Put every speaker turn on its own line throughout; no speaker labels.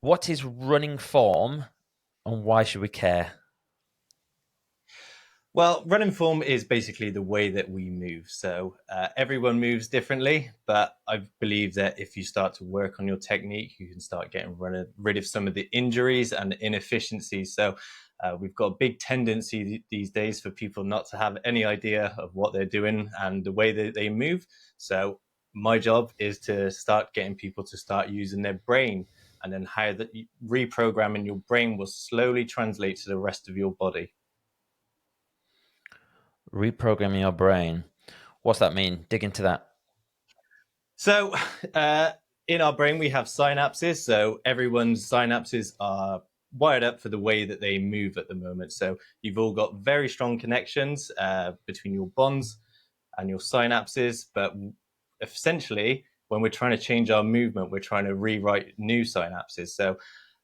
What is running form and why should we care?
Well, running form is basically the way that we move. So everyone moves differently, but I believe that if you start to work on your technique, you can start getting rid of some of the injuries and inefficiencies. So we've got a big tendency these days for people not to have any idea of what they're doing and the way that they move. So my job is to start getting people to start using their brain, and then how that reprogramming your brain will slowly translate to the rest of your body.
Reprogramming your brain. What's that mean? Dig into that.
So, uh, in our brain, we have synapses. So, everyone's synapses are wired up for the way that they move at the moment. So, you've all got very strong connections between your bonds and your synapses. But essentially, when we're trying to change our movement, we're trying to rewrite new synapses. So,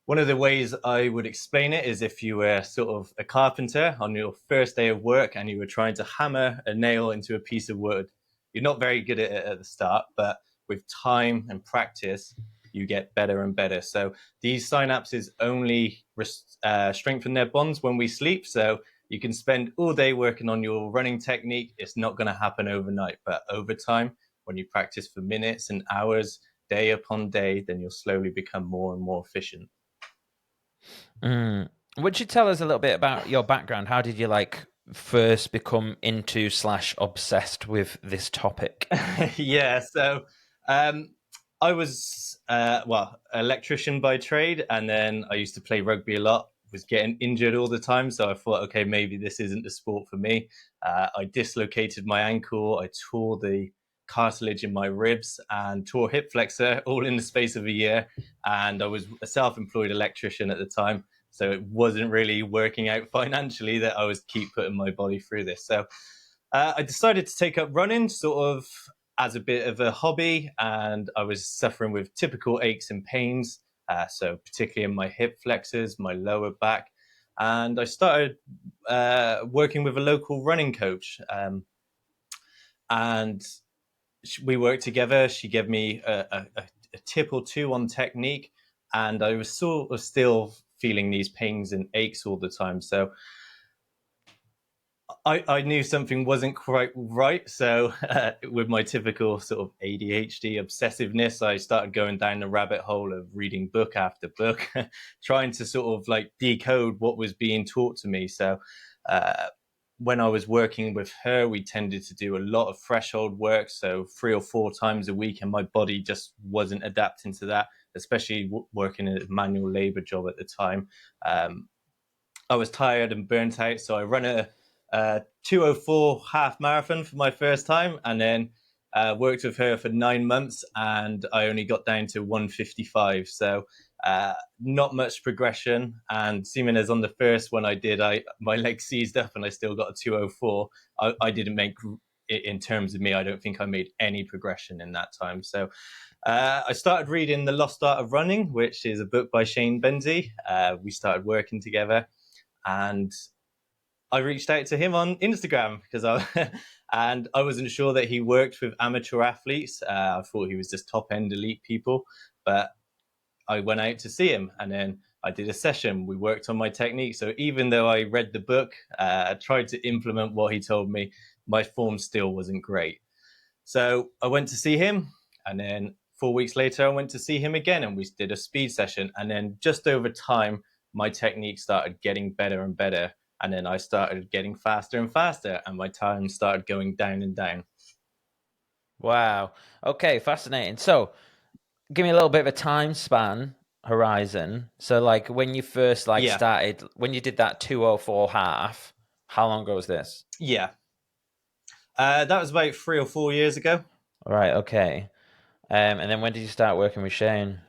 one of the ways I would explain it is if you were sort of a carpenter on your first day of work and you were trying to hammer a nail into a piece of wood. You're not very good at it at the start, but with time and practice, you get better and better. So these synapses only strengthen their bonds when we sleep. So you can spend all day working on your running technique. It's not going to happen overnight, but over time, when you practice for minutes and hours, day upon day, then you'll slowly become more and more efficient.
Would you tell us a little bit about your background? How did you first become into / obsessed with this topic?
Yeah, so um, I was electrician by trade, and then I used to play rugby a lot. Was getting injured all the time, so I thought, okay, maybe this isn't the sport for me. I dislocated my ankle, I tore the cartilage in my ribs, and tore hip flexor all in the space of a year. And I was a self-employed electrician at the time, so it wasn't really working out financially that I was keep putting my body through this. So I decided to take up running sort of as a bit of a hobby, and I was suffering with typical aches and pains. So, particularly in my hip flexors, my lower back. And I started working with a local running coach. And we worked together. She gave me a tip or two on technique, and I was sort of still feeling these pains and aches all the time. So, I knew something wasn't quite right. So, with my typical sort of ADHD obsessiveness, I started going down the rabbit hole of reading book after book, trying to sort of like decode what was being taught to me. So, uh, when I was working with her, we tended to do a lot of threshold work. So, 3 or 4 times a week, and my body just wasn't adapting to that, especially working in a manual labor job at the time. I was tired and burnt out, so I ran a 2:04 half marathon for my first time, and then worked with her for 9 months, and I only got down to 1:55. So not much progression. And seeming as on the first one I did, my legs seized up, and I still got a 2:04. I didn't make in terms of me. I don't think I made any progression in that time. So I started reading The Lost Art of Running, which is a book by Shane Benzie. We started working together, and I reached out to him on Instagram because and I wasn't sure that he worked with amateur athletes. I thought he was just top end elite people, but I went out to see him, and then I did a session. We worked on my technique. So even though I read the book, I tried to implement what he told me, my form still wasn't great. So I went to see him, and then 4 weeks later, I went to see him again, and we did a speed session. And then just over time, my technique started getting better and better. And then I started getting faster and faster, and my time started going down and down.
Wow. Okay, fascinating. So, give me a little bit of a time span horizon. So, like when you first
Yeah,
started, when you did that 2:04 half, how long ago was this?
yeah. That was about 3 or 4 years ago.
All right, okay. And then when did you start working with Shane?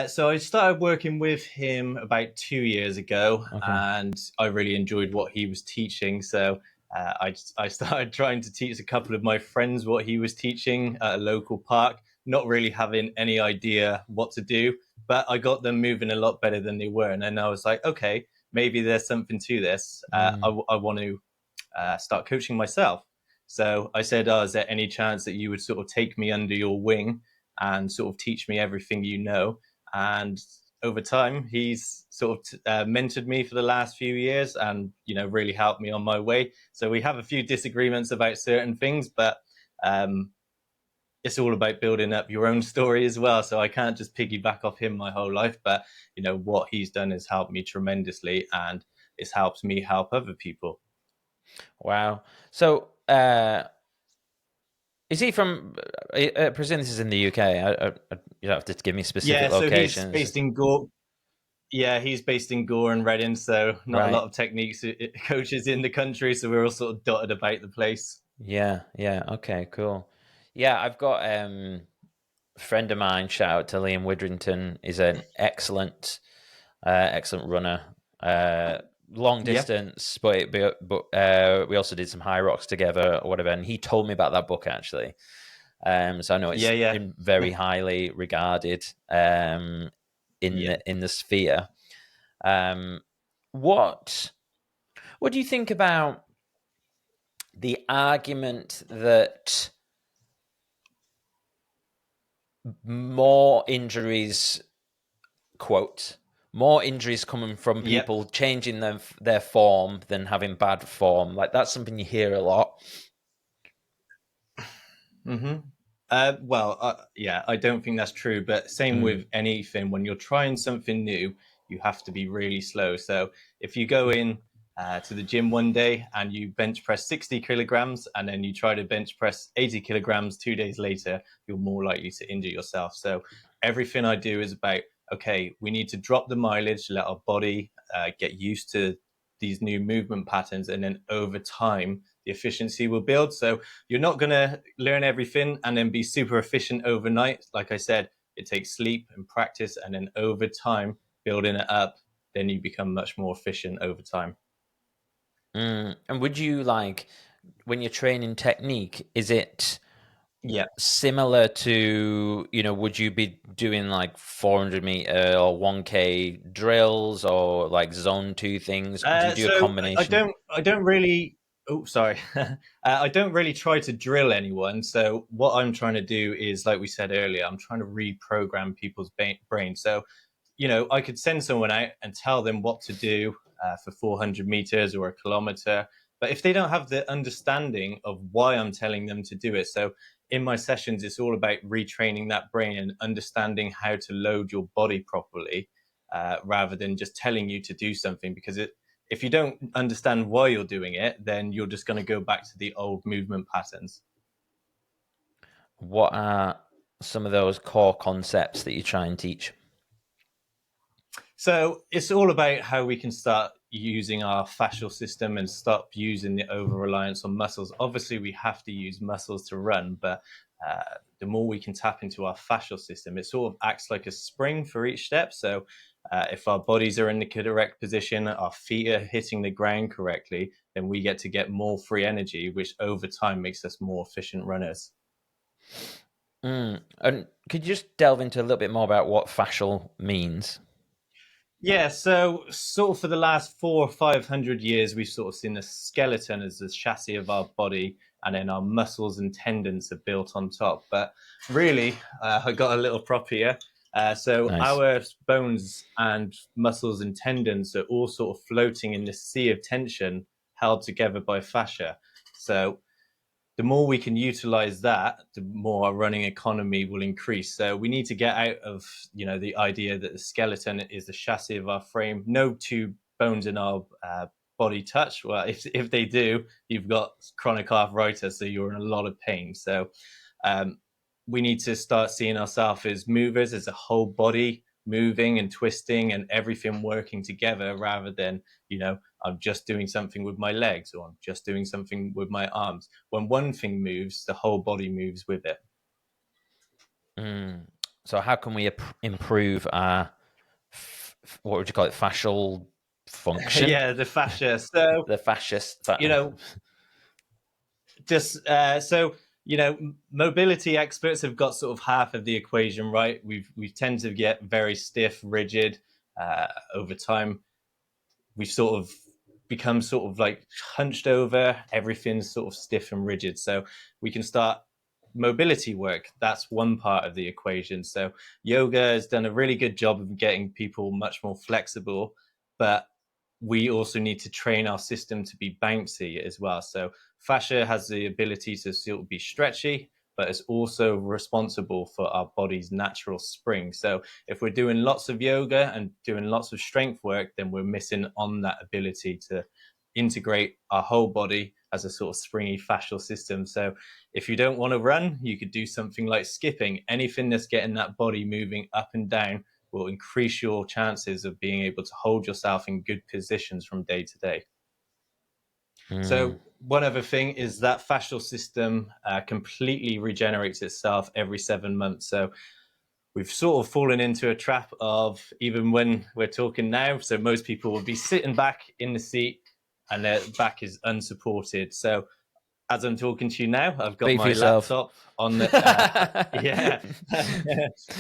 So I started working with him about 2 years ago,
Okay.
and I really enjoyed what he was teaching. So I started trying to teach a couple of my friends what he was teaching at a local park, not really having any idea what to do, but I got them moving a lot better than they were. And then I was like, okay, maybe there's something to this. I want to start coaching myself. So I said, oh, is there any chance that you would sort of take me under your wing and sort of teach me everything you know. And over time, he's sort of mentored me for the last few years and, really helped me on my way. So we have a few disagreements about certain things, but it's all about building up your own story as well. So I can't just piggyback off him my whole life, but what he's done has helped me tremendously, and it's helped me help other people.
Wow. So is he from, I presume this is in the UK. You don't have to give me specific
Yeah, so he's
locations.
based in Gore. Yeah, he's based in Gore and Reading, so not a
Right.
lot of techniques coaches in the country, so we're all sort of dotted about the place.
Yeah. Yeah. Okay, cool. Yeah, I've got a friend of mine, shout out to Liam Widrington, is an excellent runner. Long
Yeah,
distance, but we also did some Hyrox together or whatever, and he told me about that book actually. So I know it's
yeah.
in very highly regarded
Yeah.
in the sphere. What do you think about the argument that more injuries, quote, more injuries coming from
Yeah.
people changing their form than having bad form? Like, that's something you hear a lot.
Mm-hmm. Yeah, I don't think that's true. But same
Mm.
with anything. When you're trying something new, you have to be really slow. So if you go in to the gym one day and you bench press 60 kilograms and then you try to bench press 80 kilograms 2 days later, you're more likely to injure yourself. So everything I do is about, okay, we need to drop the mileage, let our body get used to these new movement patterns. And then over time, the efficiency will build. So you're not going to learn everything and then be super efficient overnight. Like I said, it takes sleep and practice, and then over time, building it up, then you become much more efficient over time.
And would you, like, when you're training technique, is it
Yeah.
similar to, would you be doing like 400-meter or 1K drills or like zone 2 things? Do you do a
So
combination?
I don't really. Oh, sorry. I don't really try to drill anyone. So what I'm trying to do is, like we said earlier, I'm trying to reprogram people's brain. So I could send someone out and tell them what to do for 400 meters or a kilometer. But if they don't have the understanding of why I'm telling them to do it, so in my sessions, it's all about retraining that brain and understanding how to load your body properly, rather than just telling you to do something. Because if you don't understand why you're doing it, then you're just going to go back to the old movement patterns.
What are some of those core concepts that you try and teach?
So it's all about how we can start using our fascial system and stop using the over reliance on muscles. Obviously, we have to use muscles to run, but the more we can tap into our fascial system, it sort of acts like a spring for each step. So if our bodies are in the correct position, our feet are hitting the ground correctly, then we get to get more free energy, which over time makes us more efficient runners.
And could you just delve into a little bit more about what fascial means?
Yeah, so sort of for the last 400 or 500 years, we've sort of seen the skeleton as the chassis of our body, and then our muscles and tendons are built on top. But really, I got a little prop here. So
Nice.
our bones and muscles and tendons are all sort of floating in this sea of tension held together by fascia. So the more we can utilize that, the more our running economy will increase. So we need to get out of the idea that the skeleton is the chassis of our frame. No two bones in our body touch. Well, if they do, you've got chronic arthritis, so you're in a lot of pain. So um, we need to start seeing ourselves as movers, as a whole body moving and twisting and everything working together, rather than I'm just doing something with my legs or I'm just doing something with my arms. When one thing moves, the whole body moves with it.
So how can we improve our, what would you call it, fascial function?
Yeah, the fascia. So,
The fascist.
you know, just so mobility experts have got sort of half of the equation right. We tend to get very stiff, rigid over time. We've sort of become sort of like hunched over. Everything's sort of stiff and rigid. So we can start mobility work, that's one part of the equation. So yoga has done a really good job of getting people much more flexible, but we also need to train our system to be bouncy as well. So fascia has the ability to still be stretchy, but it's also responsible for our body's natural spring. So if we're doing lots of yoga and doing lots of strength work, then we're missing on that ability to integrate our whole body as a sort of springy fascial system. So if you don't want to run, you could do something like skipping. Anything that's getting that body moving up and down will increase your chances of being able to hold yourself in good positions from day to day. So one other thing is that fascial system completely regenerates itself every 7 months. So we've sort of fallen into a trap of, even when we're talking now, so most people will be sitting back in the seat and their back is unsupported. So as I'm talking to you now, I've got my laptop on the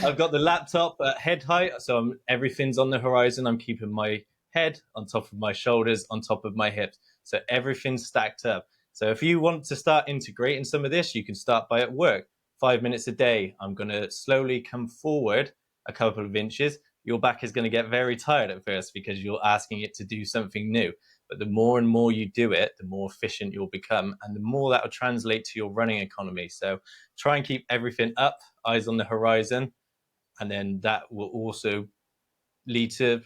I've got the laptop at head height, so everything's on the horizon. I'm keeping my head on top of my shoulders, on top of my hips, so everything's stacked up. So if you want to start integrating some of this, you can start by at work. 5 minutes a day, I'm going to slowly come forward a couple of inches. Your back is going to get very tired at first because you're asking it to do something new. But the more and more you do it, the more efficient you'll become, and the more that will translate to your running economy. So try and keep everything up, eyes on the horizon, and then that will also lead to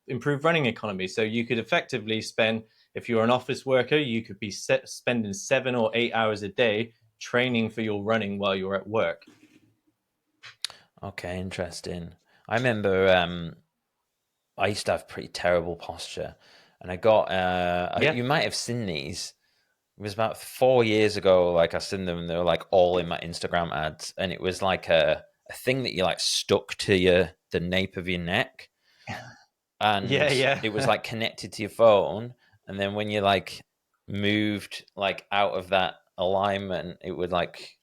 improved running economy. So you could effectively spend, if you're an office worker, you could be spending 7 or 8 hours a day training for your running while you're at work.
Okay, interesting. I remember I used to have pretty terrible posture, and I got you might have seen these. It was about 4 years ago. Like I seen them, and they were like all in my Instagram ads, and it was like a thing that you like stuck to the nape of your neck, and it was like connected to your phone, and then when you like moved like out of that alignment, it would like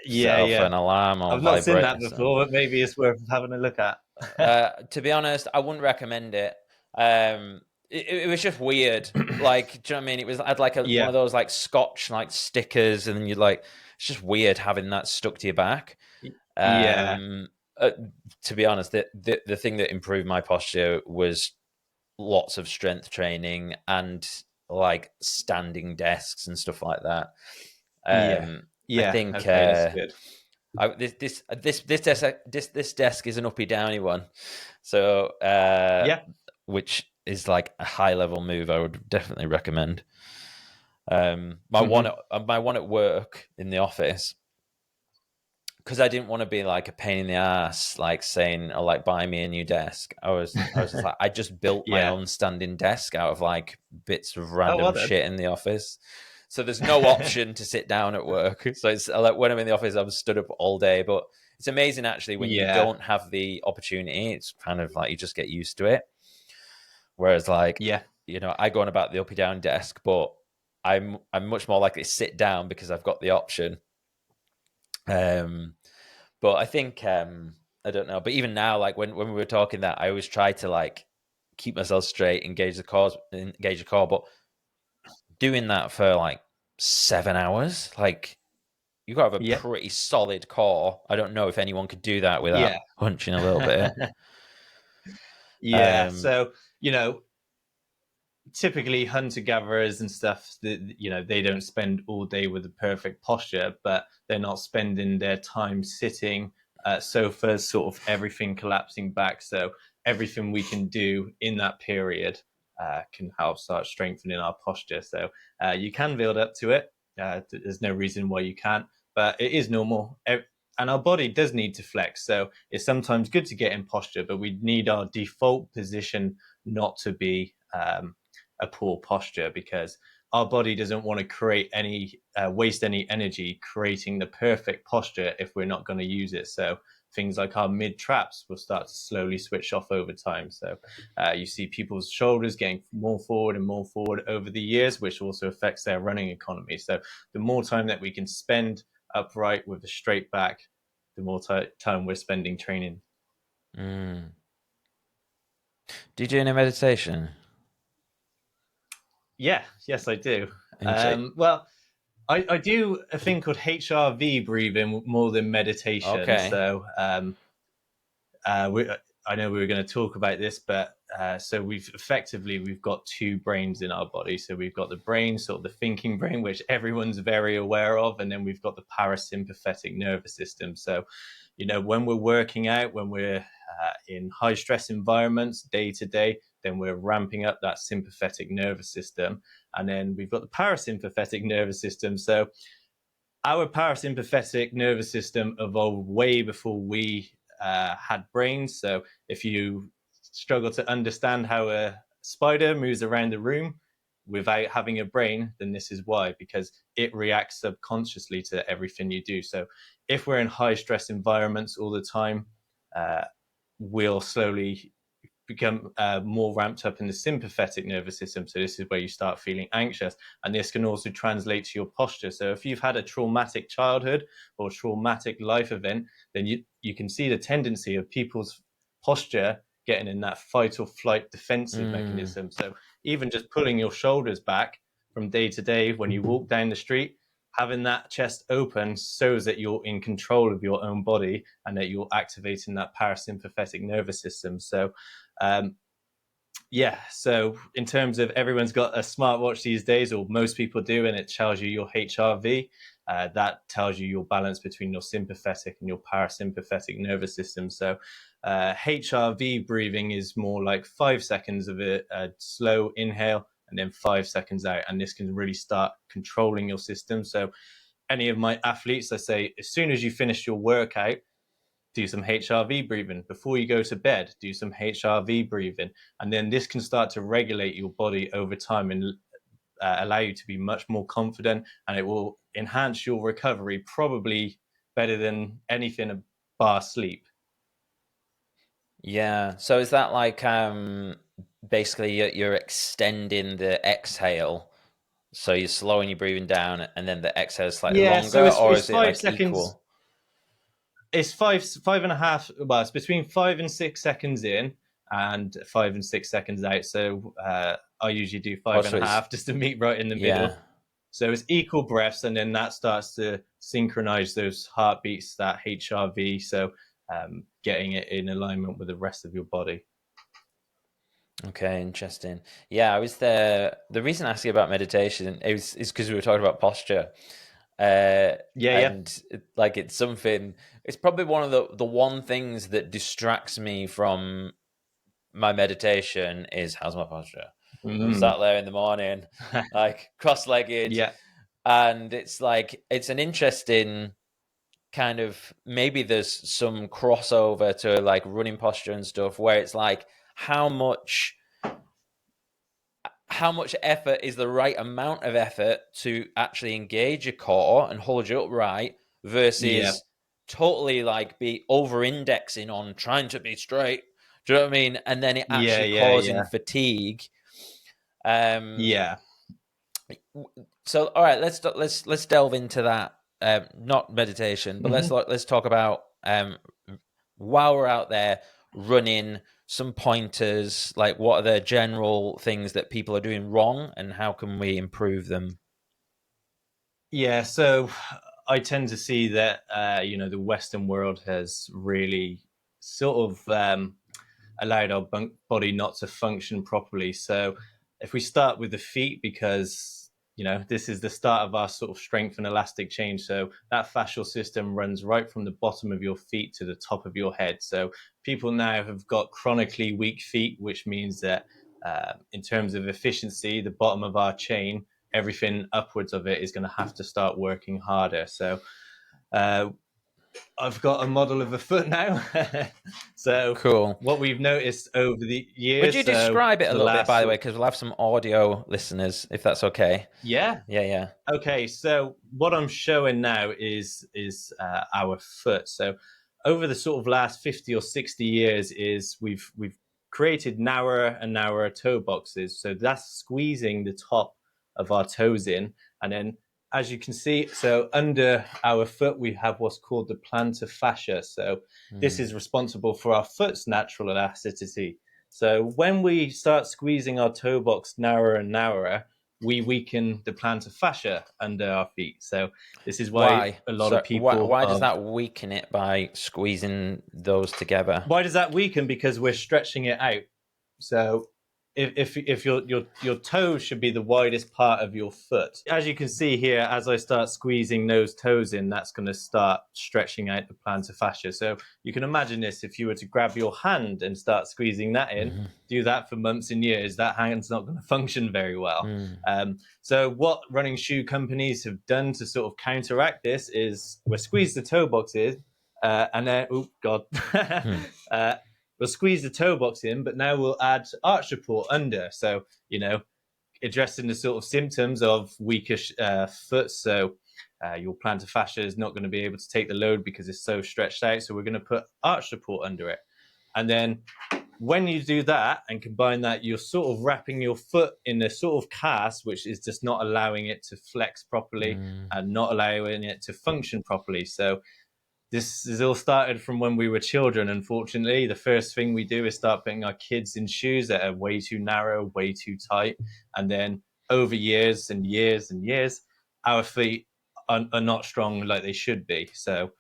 set off an alarm or
I've not
vibrate.
seen that before, but maybe it's worth having a look at.
To be honest, I wouldn't recommend it. It was just weird. Like, do you know what I mean? It was, I had like one of those like Scotch like stickers, and you'd like, it's just weird having that stuck to your back. To be honest, the thing that improved my posture was lots of strength training and like standing desks and stuff like that. I think
okay, that's good.
This desk is an uppy downy one, so which is like a high level move. I would definitely recommend. My one at work in the office, because I didn't want to be like a pain in the ass, like saying, "Oh, like buy me a new desk." I was just like, I just built my own standing desk out of like bits of random shit in the office. So there's no option to sit down at work. So it's like when I'm in the office, I'm stood up all day. But it's amazing actually when you don't have the opportunity. It's kind of like you just get used to it. Whereas like, you know, I go on about the uppy down desk, but I'm much more likely to sit down because I've got the option. But I think I don't know. But even now, like when we were talking that, I always try to like keep myself straight, engage the core. But doing that for like 7 hours, like you've got to have a pretty solid core. I don't know if anyone could do that without hunching a little bit.
So, you know, typically hunter-gatherers and stuff, you know, they don't spend all day with the perfect posture, but they're not spending their time sitting at sofas, sort of everything collapsing back. So everything we can do in that period can help start strengthening our posture. So you can build up to it. There's no reason why you can't, but it is normal. And our body does need to flex. So it's sometimes good to get in posture, but we need our default position not to be a poor posture, because our body doesn't want to create any waste any energy creating the perfect posture if we're not going to use it. So things like our mid traps will start to slowly switch off over time. So you see people's shoulders getting more forward and more forward over the years, which also affects their running economy. So the more time that we can spend upright with a straight back, the more time we're spending training.
Do you do any meditation?
Yes, I do. Well, I do a thing called HRV breathing more than meditation.
Okay.
So I know we were going to talk about this, but so we've got two brains in our body. So we've got the brain, sort of the thinking brain, which everyone's very aware of, and then we've got the parasympathetic nervous system. So, when we're working out, when we're in high stress environments day to day, then we're ramping up that sympathetic nervous system, and then we've got the parasympathetic nervous system. So our parasympathetic nervous system evolved way before we had brains. So if you struggle to understand how a spider moves around the room without having a brain, then this is why, because it reacts subconsciously to everything you do. So if we're in high stress environments all the time, we'll slowly become more ramped up in the sympathetic nervous system. So this is where you start feeling anxious, and this can also translate to your posture. So if you've had a traumatic childhood or traumatic life event, then you can see the tendency of people's posture getting in that fight or flight defensive mechanism. So even just pulling your shoulders back from day to day when you walk down the street, having that chest open shows that you're in control of your own body and that you're activating that parasympathetic nervous system. So so in terms of, everyone's got a smartwatch these days, or most people do, and it tells you your HRV. That tells you your balance between your sympathetic and your parasympathetic nervous system. So HRV breathing is more like 5 seconds of a slow inhale and then 5 seconds out, and this can really start controlling your system. So any of my athletes, I say, as soon as you finish your workout, do some HRV breathing. Before you go to bed, do some HRV breathing. And then this can start to regulate your body over time and allow you to be much more confident, and it will enhance your recovery probably better than anything bar sleep.
Yeah. So is that like basically you're extending the exhale, so you're slowing your breathing down, and then the exhale is slightly
Yeah, so
longer, or
it's
is it
5
like
seconds.
equal?
It's five and a half. Well, it's between 5 and 6 seconds in and 5 and 6 seconds out. So I usually do five and
So
a
it's
half just to meet right in the
yeah.
middle. So it's equal breaths, and then that starts to synchronize those heartbeats, that HRV. So getting it in alignment with the rest of your body.
Okay, interesting. Yeah, I was there. The reason I asked you about meditation is because we were talking about posture,
Yeah.
and like it's something. It's probably one of the one things that distracts me from my meditation is how's my posture. I'm sat there in the morning, like cross-legged,
Yeah.
and it's like it's an interesting kind of, maybe there's some crossover to like running posture and stuff, where it's like how much effort is the right amount of effort to actually engage your core and hold you upright
Yeah.
versus totally like be over indexing on trying to be straight. Do you know what I mean? And then it actually causing fatigue.
Yeah.
So all right, let's delve into that. Not meditation, but let's talk about while we're out there running, some pointers, like what are the general things that people are doing wrong and how can we improve them?
Yeah. So I tend to see that the Western world has really sort of allowed our body not to function properly. So if we start with the feet, because this is the start of our sort of strength and elastic change. So that fascial system runs right from the bottom of your feet to the top of your head. So people now have got chronically weak feet, which means that in terms of efficiency, the bottom of our chain, everything upwards of it is going to have to start working harder. So I've got a model of a foot now. So
Cool.
what we've noticed over the
Would
years,
you
so
describe it a
the
little bit,
last
by the way, because we'll have some audio listeners, if that's okay.
yeah.
Yeah.
Okay, so what I'm showing now is our foot. So over the sort of last 50 or 60 years, is we've created narrower and narrower toe boxes. So that's squeezing the top of our toes in, and then as you can see, so under our foot we have what's called the plantar fascia. So this is responsible for our foot's natural elasticity. So when we start squeezing our toe box narrower and narrower, we weaken the plantar fascia under our feet. So this is why a lot of people...
Why does that weaken it by squeezing those together?
Why does that weaken? Because we're stretching it out. So if your toes should be the widest part of your foot. As you can see here, as I start squeezing those toes in, that's going to start stretching out the plantar fascia. So you can imagine this, if you were to grab your hand and start squeezing that in, do that for months and years, that hand's not going to function very well. So what running shoe companies have done to sort of counteract this is we'll squeeze the toe boxes and then, oh God, we'll squeeze the toe box in, but now we'll add arch support under. So, addressing the sort of symptoms of weaker foot. So your plantar fascia is not going to be able to take the load because it's so stretched out. So we're going to put arch support under it. And then when you do that and combine that, you're sort of wrapping your foot in a sort of cast, which is just not allowing it to flex properly and not allowing it to function properly. So this is all started from when we were children, unfortunately. The first thing we do is start putting our kids in shoes that are way too narrow, way too tight. And then over years and years and years, our feet are not strong like they should be. So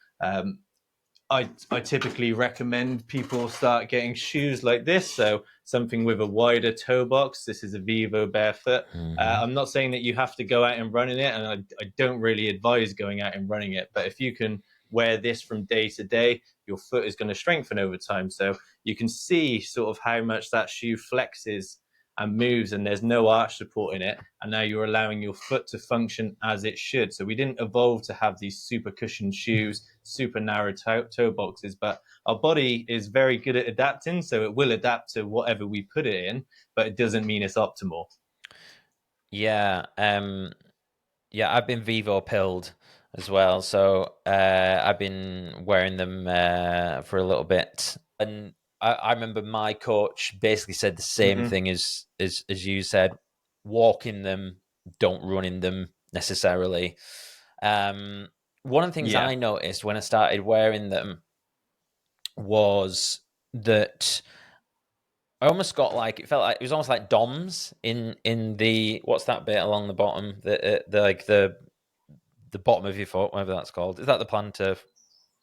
I typically recommend people start getting shoes like this. So something with a wider toe box. This is a Vivo Barefoot. I'm not saying that you have to go out and run in it, and I don't really advise going out and running it. But if you can wear this from day to day, your foot is going to strengthen over time. So you can see sort of how much that shoe flexes and moves, and there's no arch support in it. And now you're allowing your foot to function as it should. So we didn't evolve to have these super cushioned shoes, super narrow toe boxes, but our body is very good at adapting. So it will adapt to whatever we put it in, but it doesn't mean it's optimal.
Yeah. I've been Vivo pilled as well. So I've been wearing them for a little bit. And I remember my coach basically said the same thing as you said: walk in them, don't run in them necessarily. One of the things I noticed when I started wearing them was that I almost got like, it felt like it was almost like DOMS in the, what's that bit along the bottom, the bottom of your foot, whatever that's called. Is that the plantar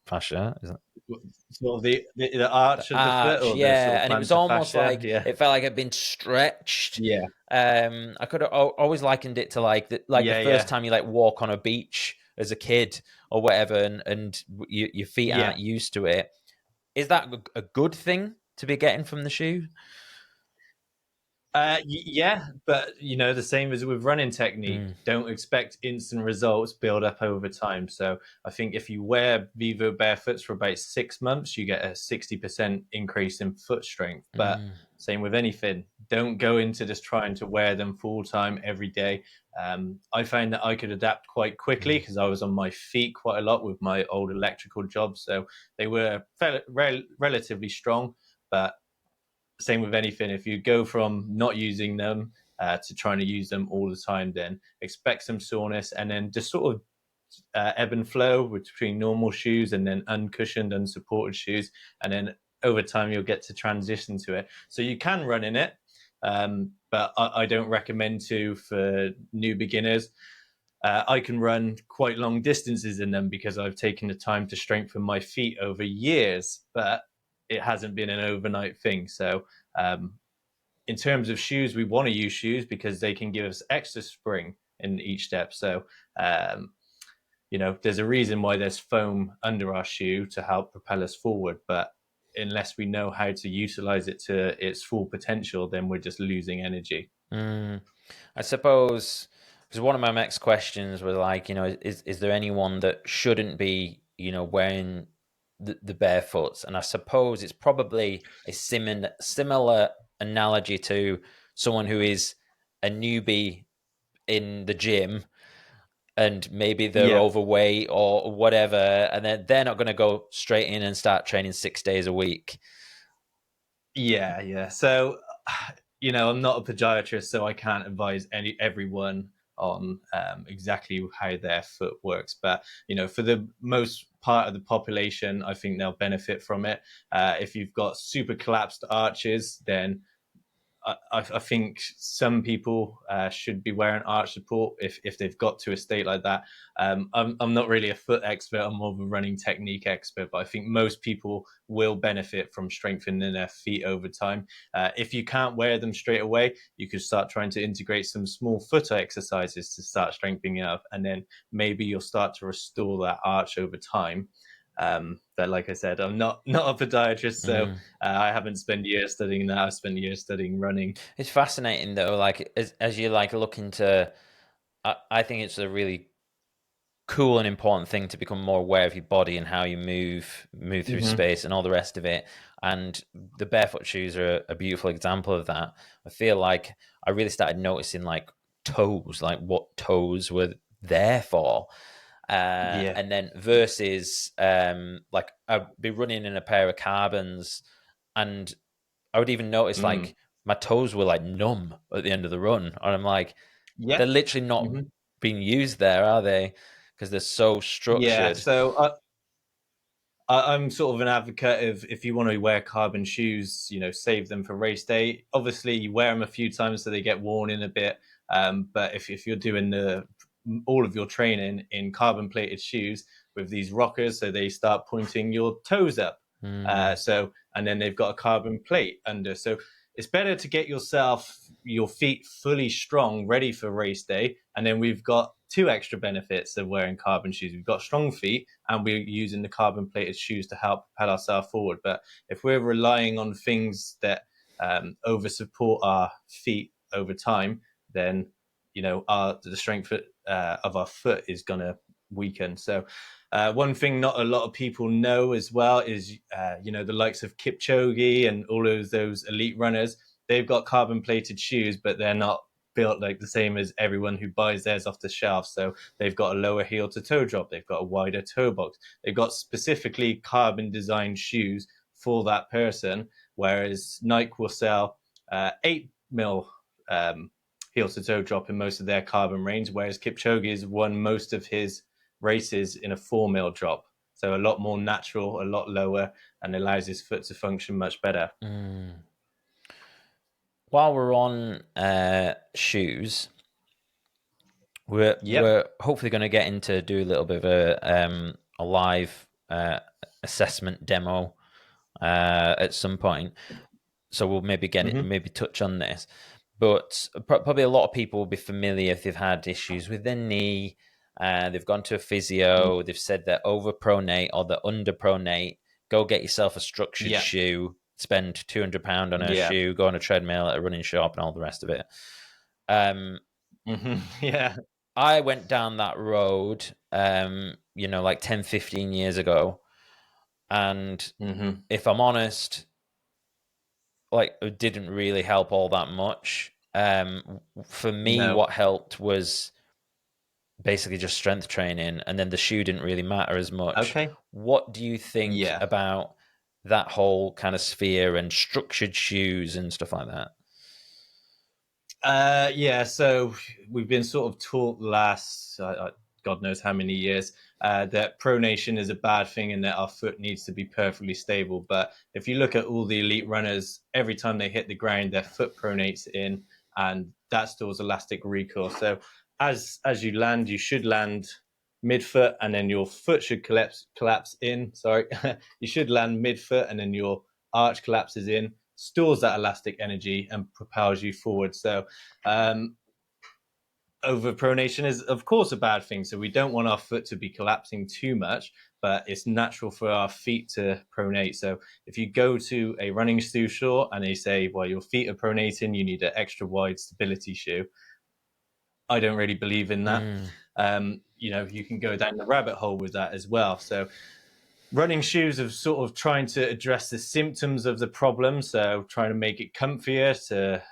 fascia? Is that
sort of the arch of the foot, or the sort of
and it was almost
fascia?
like it felt like it had been stretched.
Yeah.
I could have always likened it to like the first time you like walk on a beach as a kid or whatever, and your feet aren't used to it. Is that a good thing to be getting from the shoe?
Yeah, but the same as with running technique, don't expect instant results, build up over time. So I think if you wear Vivo Barefoots for about 6 months, you get a 60% increase in foot strength. But same with anything, don't go into just trying to wear them full time every day. I found that I could adapt quite quickly because I was on my feet quite a lot with my old electrical job. So they were relatively strong, but same with anything. If you go from not using them to trying to use them all the time, then expect some soreness, and then just sort of ebb and flow between normal shoes and then uncushioned, unsupported shoes. And then over time, you'll get to transition to it. So you can run in it, but I don't recommend to for new beginners. I can run quite long distances in them because I've taken the time to strengthen my feet over years, but it hasn't been an overnight thing. So in terms of shoes, we want to use shoes because they can give us extra spring in each step. So, there's a reason why there's foam under our shoe to help propel us forward. But unless we know how to utilize it to its full potential, then we're just losing energy.
I suppose, because one of my next questions was like, is there anyone that shouldn't be, wearing the barefoots? And I suppose it's probably a similar analogy to someone who is a newbie in the gym and maybe they're overweight or whatever, and then they're not going to go straight in and start training 6 days a week.
Yeah. So, I'm not a podiatrist, so I can't advise everyone on exactly how their foot works. But, for the most part of the population, I think they'll benefit from it. If you've got super collapsed arches, then I think some people should be wearing arch support if they've got to a state like that. I'm not really a foot expert. I'm more of a running technique expert, but I think most people will benefit from strengthening their feet over time. If you can't wear them straight away, you could start trying to integrate some small foot exercises to start strengthening it up, and then maybe you'll start to restore that arch over time. But like I said, I'm not a podiatrist, so I haven't spent years studying that. I've spent years studying running.
It's fascinating though, like as you like look into, I think it's a really cool and important thing to become more aware of your body and how you move through space and all the rest of it. And the barefoot shoes are a beautiful example of that. I feel like I really started noticing like toes, like what toes were there for. And then versus like I'd be running in a pair of carbons, and I would even notice like my toes were like numb at the end of the run, and I'm like, they're literally not being used there, are they? Because they're so structured.
So I'm sort of an advocate of, if you want to wear carbon shoes, save them for race day. Obviously, you wear them a few times so they get worn in a bit. But if you're doing all of your training in carbon plated shoes with these rockers, so they start pointing your toes up. And then they've got a carbon plate under. So it's better to get your feet fully strong, ready for race day. And then we've got two extra benefits of wearing carbon shoes. We've got strong feet, and we're using the carbon plated shoes to help propel ourselves forward. But if we're relying on things that over support our feet over time, then the strength of our foot is going to weaken. So one thing not a lot of people know as well is the likes of Kipchoge and all of those elite runners. They've got carbon plated shoes, but they're not built like the same as everyone who buys theirs off the shelf. So they've got a lower heel to toe drop, they've got a wider toe box, they've got specifically carbon designed shoes for that person, whereas Nike will sell 8mm heel to toe drop in most of their carbon range, whereas Kipchoge has won most of his races in a 4mm drop. So a lot more natural, a lot lower, and allows his foot to function much better.
While we're on shoes, we're hopefully going to get into do a little bit of a live assessment demo at some point. So we'll maybe maybe touch on this. But probably a lot of people will be familiar if they've had issues with their knee. They've gone to a physio. They've said they're overpronate or they're underpronate. Go get yourself a structured shoe. Spend £200 on a shoe. Go on a treadmill at a running shop and all the rest of it. I went down that road, like 10, 15 years ago. And if I'm honest, like it didn't really help all that much. For me, what helped was basically just strength training, and then the shoe didn't really matter as much. What do you think about that whole kind of sphere and structured shoes and stuff like that?
So we've been sort of taught the last God knows how many years that pronation is a bad thing and that our foot needs to be perfectly stable. But if you look at all the elite runners, every time they hit the ground, their foot pronates in, and that stores elastic recoil. So as you land, you should land midfoot, and then your foot should collapse in. Sorry, you should land midfoot, and then your arch collapses in, stores that elastic energy, and propels you forward. So overpronation is of course a bad thing, so we don't want our foot to be collapsing too much, but it's natural for our feet to pronate. So if you go to a running store and they say, well, your feet are pronating, you need an extra wide stability shoe, I don't really believe in that. You can go down the rabbit hole with that as well. So running shoes are sort of trying to address the symptoms of the problem, so trying to make it comfier to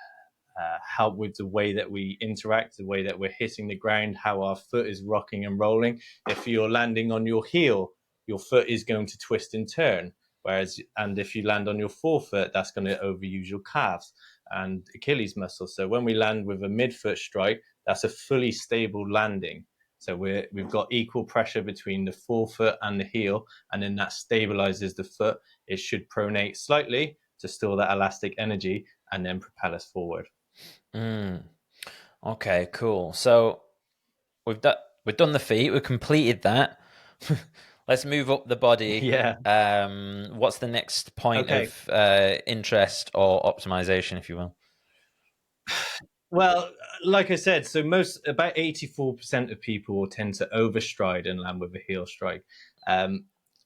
help with the way that we interact, the way that we're hitting the ground, how our foot is rocking and rolling. If you're landing on your heel, your foot is going to twist and turn. And if you land on your forefoot, that's going to overuse your calves and Achilles muscles. So when we land with a midfoot strike, that's a fully stable landing. So we've got equal pressure between the forefoot and the heel, and then that stabilizes the foot. It should pronate slightly, to store that elastic energy and then propel us forward.
Okay, cool. So we've done the feet, we've completed that. Let's move up the body.
Yeah.
What's the next point
Okay.
of interest or optimization, if you will?
Well, like I said, so about 84% of people tend to overstride and land with a heel strike.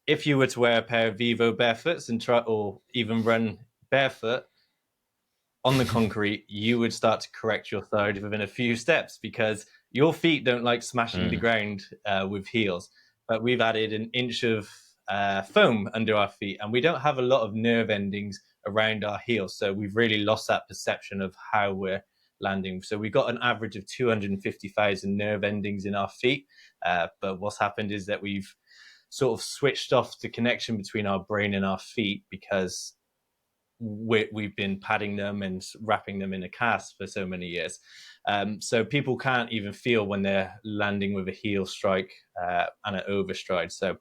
If you were to wear a pair of Vivo barefoots and try, or even run barefoot on the concrete, you would start to correct your side within a few steps, because your feet don't like smashing the ground with heels. But we've added an inch of foam under our feet, and we don't have a lot of nerve endings around our heels. So we've really lost that perception of how we're landing. So we've got an average of 250,000 nerve endings in our feet. But what's happened is that we've sort of switched off the connection between our brain and our feet, because we've been padding them and wrapping them in a cast for so many years. So people can't even feel when they're landing with a heel strike and an overstride. So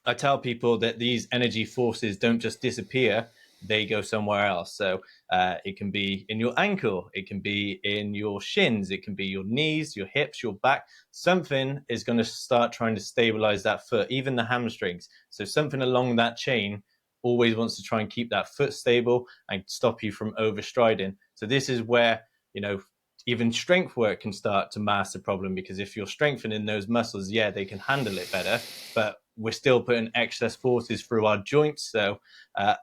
I tell people that these energy forces don't just disappear, they go somewhere else. So it can be in your ankle, it can be in your shins, it can be your knees, your hips, your back. Something is going to start trying to stabilize that foot, even the hamstrings. So something along that chain always wants to try and keep that foot stable and stop you from overstriding. So this is where, even strength work can start to mask the problem, because if you're strengthening those muscles, yeah, they can handle it better, but we're still putting excess forces through our joints. So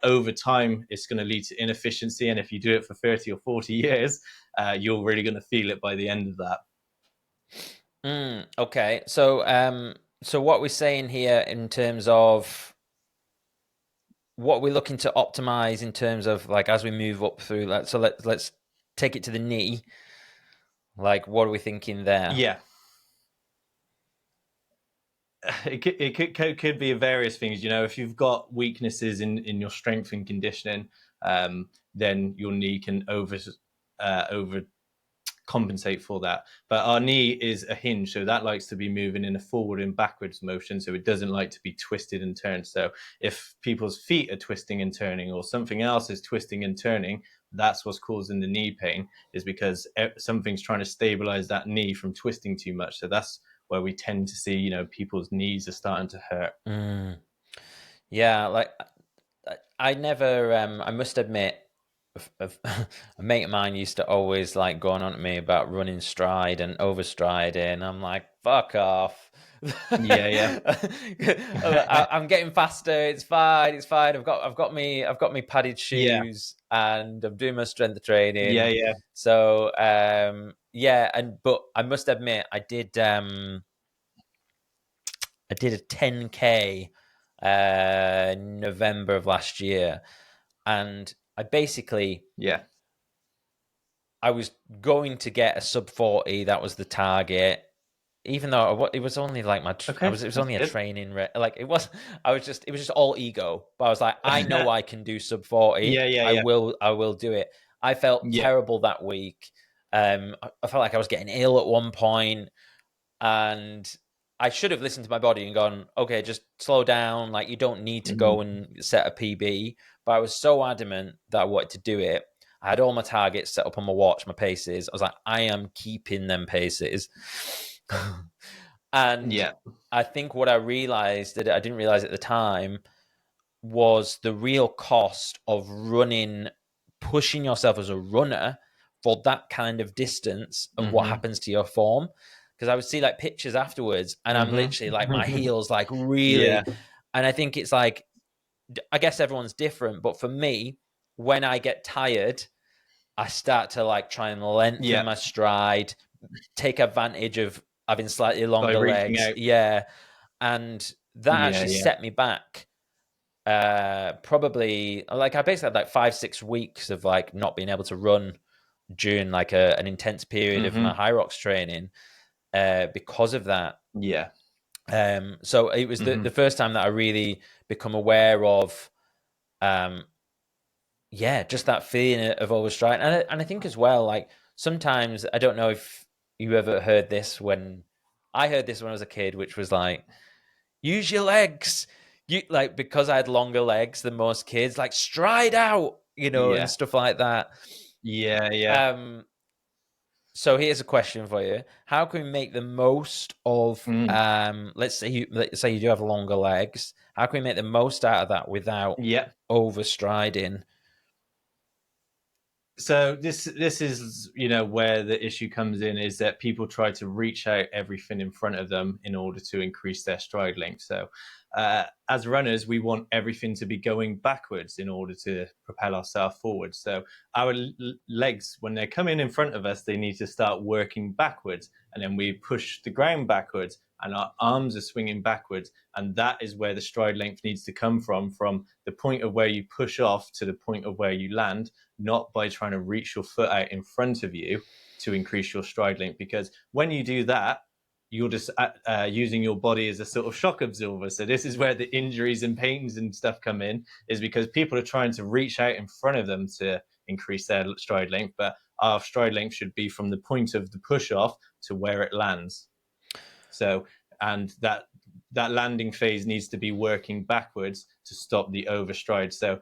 over time, it's going to lead to inefficiency. And if you do it for 30 or 40 years, you're really going to feel it by the end of that.
Okay. So what we're saying here in terms of what we're looking to optimize in terms of, like, as we move up through that, so let's take it to the knee. Like, what are we thinking there?
Yeah. It could be various things. If you've got weaknesses in your strength and conditioning, then your knee can over compensate for that. But our knee is a hinge, so that likes to be moving in a forward and backwards motion, so it doesn't like to be twisted and turned. So if people's feet are twisting and turning, or something else is twisting and turning, that's what's causing the knee pain, is because something's trying to stabilize that knee from twisting too much. So that's where we tend to see, people's knees are starting to hurt.
Yeah, like I never, I must admit, a mate of mine used to always like going on to me about running stride and overstriding. I'm like, fuck off.
Yeah.
I'm getting faster. It's fine. I've got me padded shoes, and I'm doing my strength training.
Yeah.
So but I must admit, I did a 10K November of last year, and I basically I was going to get a sub 40. That was the target, even though it was only like it was only a training like it was just all ego. But I was like, I know I can do sub 40. I will do it. I felt terrible that week. I felt like I was getting ill at one point, and I should have listened to my body and gone, okay, just slow down. Like, you don't need to go and set a PB. But I was so adamant that I wanted to do it. I had all my targets set up on my watch, my paces. I was like, I am keeping them paces. And I think what I realized that I didn't realize at the time was the real cost of pushing yourself as a runner for that kind of distance, and what happens to your form. Because I would see like pictures afterwards, and I'm literally like, my heels like really, and I think it's like, I guess everyone's different, but for me, when I get tired, I start to like try and lengthen my stride, take advantage of having slightly longer legs. And that actually set me back. Probably, like, I basically had like 5-6 weeks of like not being able to run during like an intense period of my Hyrox training. Because of that. So it was the first time that I really become aware of, just that feeling of overstride. And I think as well, like, sometimes, I don't know if you ever heard this I heard this when I was a kid, which was like, use your legs. You, like, because I had longer legs than most kids, like, stride out. and stuff like that.
Yeah.
So here's a question for you: how can we make the most of? Let's say you do have longer legs. How can we make the most out of that without overstriding?
So this is where the issue comes in, is that people try to reach out everything in front of them in order to increase their stride length. So as runners, we want everything to be going backwards in order to propel ourselves forward. So our legs, when they're coming in front of us, they need to start working backwards, and then we push the ground backwards and our arms are swinging backwards. And that is where the stride length needs to come from the point of where you push off to the point of where you land, not by trying to reach your foot out in front of you to increase your stride length. Because when you do that, you're just using your body as a sort of shock absorber. So this is where the injuries and pains and stuff come in, is because people are trying to reach out in front of them to increase their stride length. But our stride length should be from the point of the push off to where it lands. So, and that landing phase needs to be working backwards to stop the overstride. So,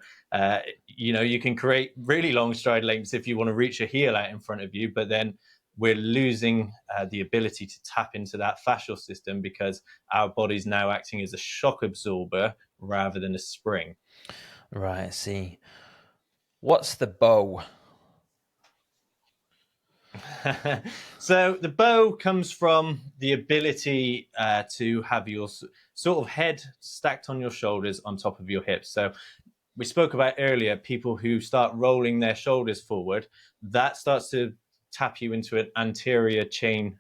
you can create really long stride lengths if you want to reach a heel out in front of you, but then we're losing the ability to tap into that fascial system because our body's now acting as a shock absorber rather than a spring.
Right, I see. What's the bow?
So the bow comes from the ability to have your sort of head stacked on your shoulders on top of your hips. So we spoke about earlier, people who start rolling their shoulders forward, that starts to tap you into an anterior chain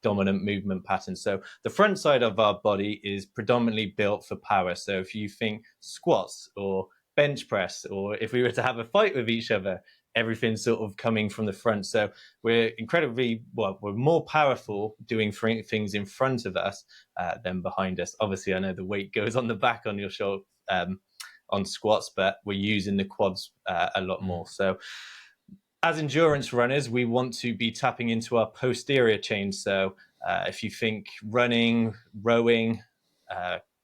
dominant movement pattern. So the front side of our body is predominantly built for power. So if you think squats or bench press, or if we were to have a fight with each other, everything's sort of coming from the front. So we're we're more powerful doing things in front of us than behind us. Obviously, I know the weight goes on the back on your shoulder on squats, but we're using the quads a lot more. So as endurance runners, we want to be tapping into our posterior chain. So if you think running, rowing,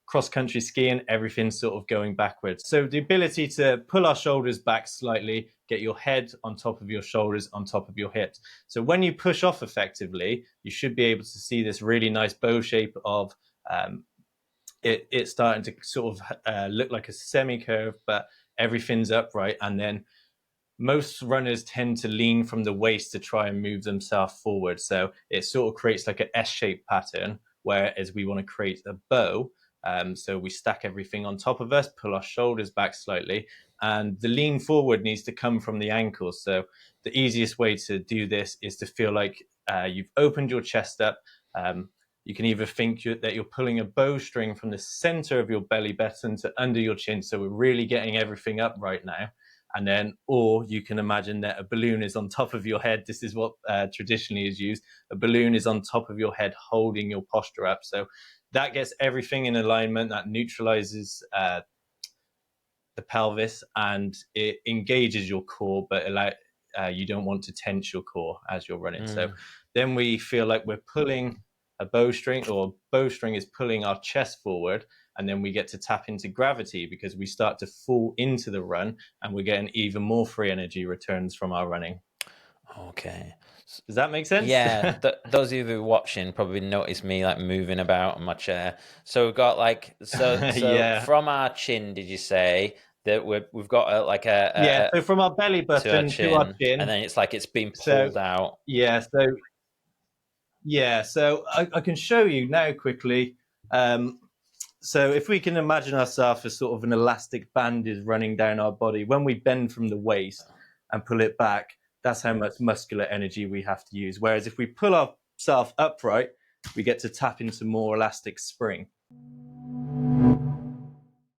cross-country skiing, everything's sort of going backwards. So the ability to pull our shoulders back slightly, get your head on top of your shoulders, on top of your hips. So when you push off effectively, you should be able to see this really nice bow shape of it's starting to sort of look like a semi-curve, but everything's upright. And then most runners tend to lean from the waist to try and move themselves forward. So it sort of creates like an S-shaped pattern, whereas we want to create a bow. So we stack everything on top of us, pull our shoulders back slightly, and the lean forward needs to come from the ankles. So the easiest way to do this is to feel like you've opened your chest up. You can either think that you're pulling a bowstring from the center of your belly button to under your chin. So we're really getting everything up right now. And then, or you can imagine that a balloon is on top of your head. This is what traditionally is used. A balloon is on top of your head, holding your posture up. So that gets everything in alignment, that neutralizes the pelvis, and it engages your core, but you don't want to tense your core as you're running. So then we feel like we're pulling a bowstring, or bowstring is pulling our chest forward, and then we get to tap into gravity because we start to fall into the run, and we're getting even more free energy returns from our running.
Okay.
Does that make sense?
Yeah. Those of you who are watching probably noticed me like moving about on my chair. So we've got like,
Yeah.
from our chin, did you say that we've got
so from our belly button to our chin,
and then it's like it's been pulled out.
So I can show you now quickly. So if we can imagine ourselves as sort of an elastic band is running down our body, when we bend from the waist and pull it back, that's how much muscular energy we have to use. Whereas if we pull ourselves upright, we get to tap into more elastic spring.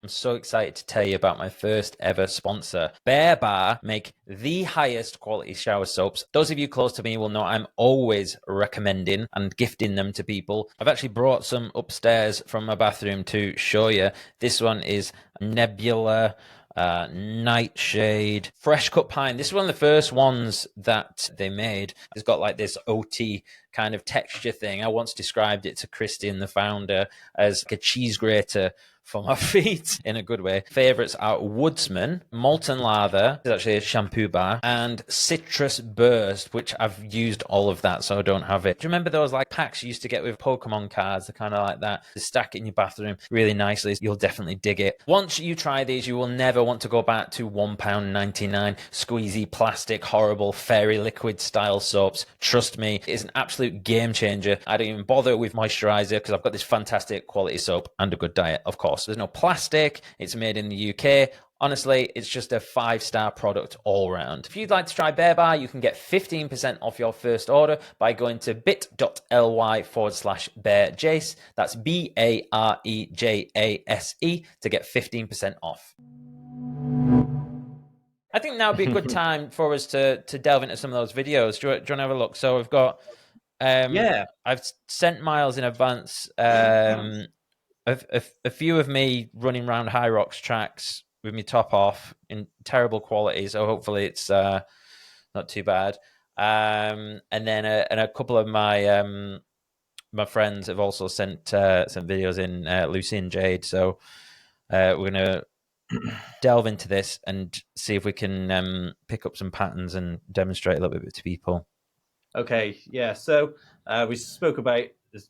I'm so excited to tell you about my first ever sponsor. Bear Bar make the highest quality shower soaps. Those of you close to me will know I'm always recommending and gifting them to people. I've actually brought some upstairs from my bathroom to show you. This one is Nebula Nightshade Fresh Cut Pine. This is one of the first ones that they made. It's got like this OT kind of texture thing. I once described it to Christian, the founder, as like a cheese grater for my feet in a good way. Favorites are Woodsman, Molten Lather, it's actually a shampoo bar, and Citrus Burst, which I've used all of that, so I don't have it. Do you remember those like packs you used to get with Pokemon cards? They're kind of like that. They stack it in your bathroom really nicely. You'll definitely dig it. Once you try these, you will never want to go back to £1.99 squeezy plastic horrible fairy liquid style soaps. Trust me, it's an absolute game changer. I don't even bother with moisturizer because I've got this fantastic quality soap and a good diet, of course. There's no plastic. It's made in the UK. Honestly, it's just a 5-star product all around. If you'd like to try Bear Bar, you can get 15% off your first order by going to bit.ly/bearjace. That's BAREJASE to get 15% off. I think now would be a good time for us to delve into some of those videos. Do you want to have a look? So we've got, I've sent Myles in advance a few of me running around Hyrox tracks with my top off in terrible quality, so hopefully it's not too bad. And then a couple of my my friends have also sent some videos in, Lucy and Jade. So we're gonna delve into this and see if we can pick up some patterns and demonstrate a little bit to people.
Okay, yeah. So we spoke about this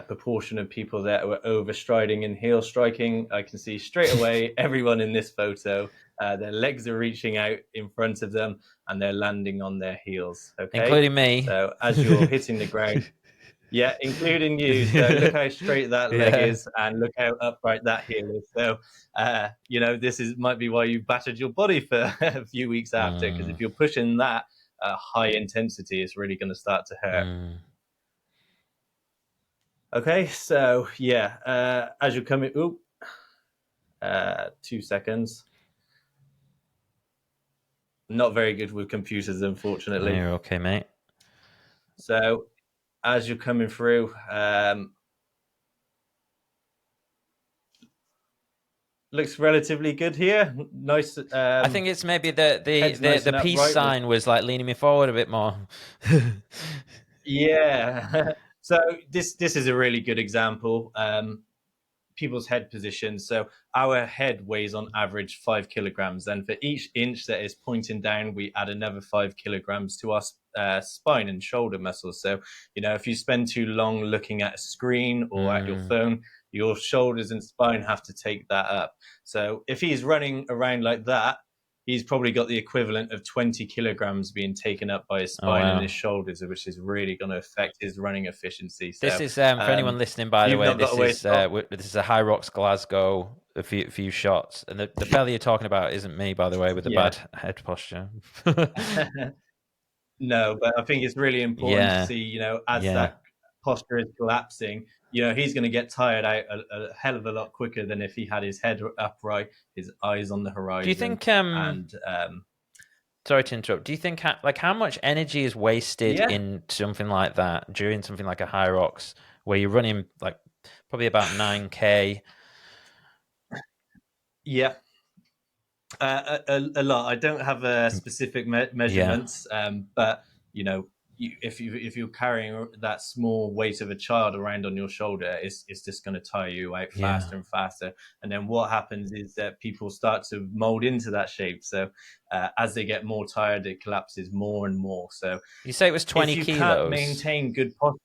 proportion of people that were overstriding and heel striking. I can see straight away everyone in this photo, their legs are reaching out in front of them and they're landing on their heels. Okay,
including me.
So as you're hitting the ground, yeah, including you. So look how straight that leg is, and look how upright that heel is. So, this might be why you battered your body for a few weeks after, because if you're pushing that high intensity, it's really going to start to hurt. Okay, so yeah, as you're coming, 2 seconds. Not very good with computers, unfortunately.
You're okay, mate.
So as you're coming through, looks relatively good here. Nice.
I think it's maybe the peace sign was like leaning me forward a bit more.
Yeah. So this is a really good example. People's head position. So our head weighs on average 5 kilograms, and for each inch that is pointing down, we add another 5 kilograms to our spine and shoulder muscles. So if you spend too long looking at a screen or at your phone, your shoulders and spine have to take that up. So if he's running around like that, he's probably got the equivalent of 20 kilograms being taken up by his spine and his shoulders, which is really going to affect his running efficiency. So,
this is for anyone listening, by the way. This is a Hyrox Glasgow. A few shots, and the belly you're talking about isn't me, by the way, with the bad head posture.
No, but I think it's really important to see, as that posture is collapsing, he's going to get tired out a hell of a lot quicker than if he had his head upright, his eyes on the horizon.
Do you think? Sorry to interrupt. Do you think how much energy is wasted in something like that during something like a Hyrox, where you're running like probably about 9K?
Yeah. A lot. I don't have specific measurements, but if you're carrying that small weight of a child around on your shoulder, it's just going to tire you out faster and faster. And then what happens is that people start to mold into that shape. So as they get more tired, it collapses more and more. So
you say it was 20 kilos.
Can't maintain good posture.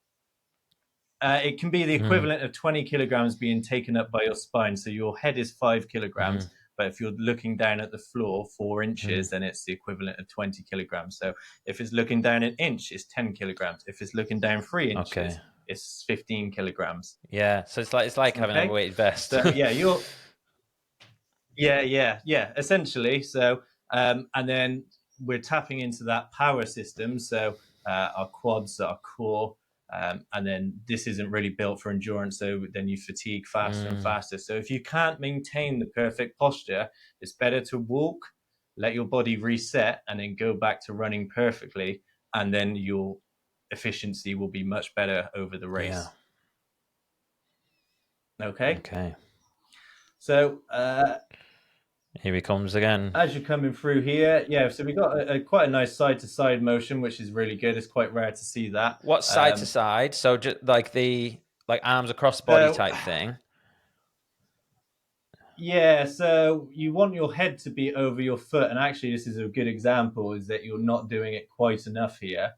It can be the equivalent of 20 kilograms being taken up by your spine. So your head is 5 kilograms. But if you're looking down at the floor 4 inches, then it's the equivalent of 20 kilograms. So if it's looking down an inch, it's 10 kilograms. If it's looking down 3 inches, it's 15 kilograms.
Yeah. So it's like having a weighted vest.
So essentially. So and then we're tapping into that power system. So our quads, our core. And then this isn't really built for endurance, so then you fatigue faster and faster. So if you can't maintain the perfect posture, it's better to walk, let your body reset, and then go back to running perfectly, and then your efficiency will be much better over the race. Okay. So
here he comes again.
As you're coming through here, so we got quite a nice side-to-side motion, which is really good. It's quite rare to see that.
What side-to-side? So just like arms across body type thing?
Yeah, so you want your head to be over your foot, and actually this is a good example, is that you're not doing it quite enough here.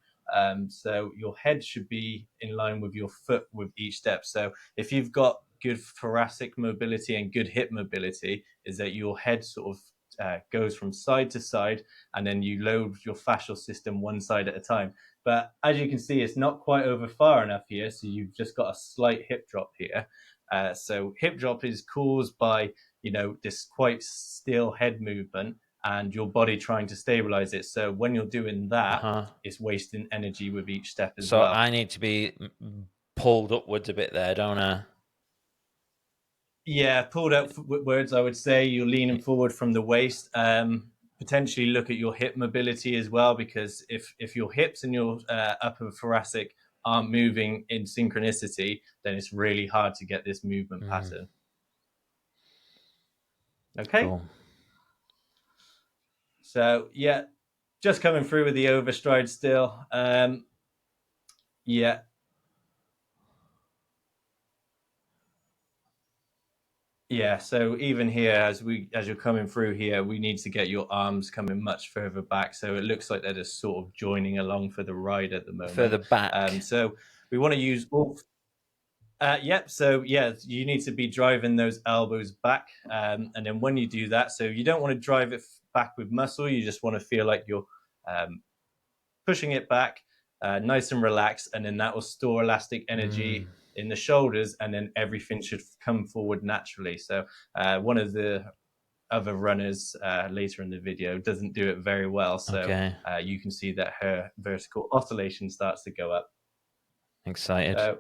So your head should be in line with your foot with each step. So if you've got good thoracic mobility and good hip mobility, is that your head sort of goes from side to side, and then you load your fascial system one side at a time. But as you can see, it's not quite over far enough here, so you've just got a slight hip drop here. So hip drop is caused by this quite still head movement and your body trying to stabilize it. So when you're doing that, it's wasting energy with each step as well.
So I need to be pulled upwards a bit there, don't I?
Yeah, pulled upwards, I would say. You're leaning forward from the waist. Potentially look at your hip mobility as well, because if your hips and your upper thoracic aren't moving in synchronicity, then it's really hard to get this movement pattern. Okay.
Cool.
So yeah, just coming through with the overstride still. Yeah. Yeah, so even here, as you're coming through here, we need to get your arms coming much further back. So it looks like they're just sort of joining along for the ride at the moment.
Further back.
So we want to use all. Yep. So yeah, you need to be driving those elbows back, and then when you do that, so you don't want to drive it back with muscle. You just want to feel like you're pushing it back, nice and relaxed, and then that will store elastic energy in the shoulders, and then everything should come forward naturally. So one of the other runners later in the video doesn't do it very well, so you can see that her vertical oscillation starts to go up.
Excited.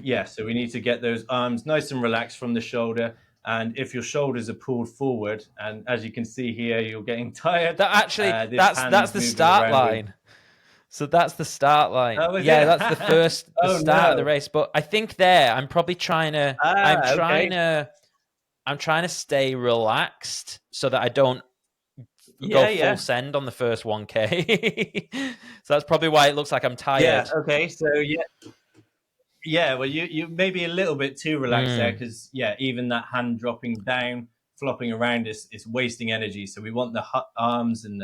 Yeah, so we need to get those arms nice and relaxed from the shoulder. And if your shoulders are pulled forward, and as you can see here, you're getting tired.
That actually, that's the start line. So that's the start line.
Oh,
yeah,
it?
That's the first start of the race. But I think there, I'm probably trying to. I'm trying to stay relaxed so that I don't go full send on the first 1K. So that's probably why it looks like I'm tired.
Yeah. Okay. So yeah. Well, you may be a little bit too relaxed there, because even that hand dropping down, flopping around is wasting energy. So we want the arms and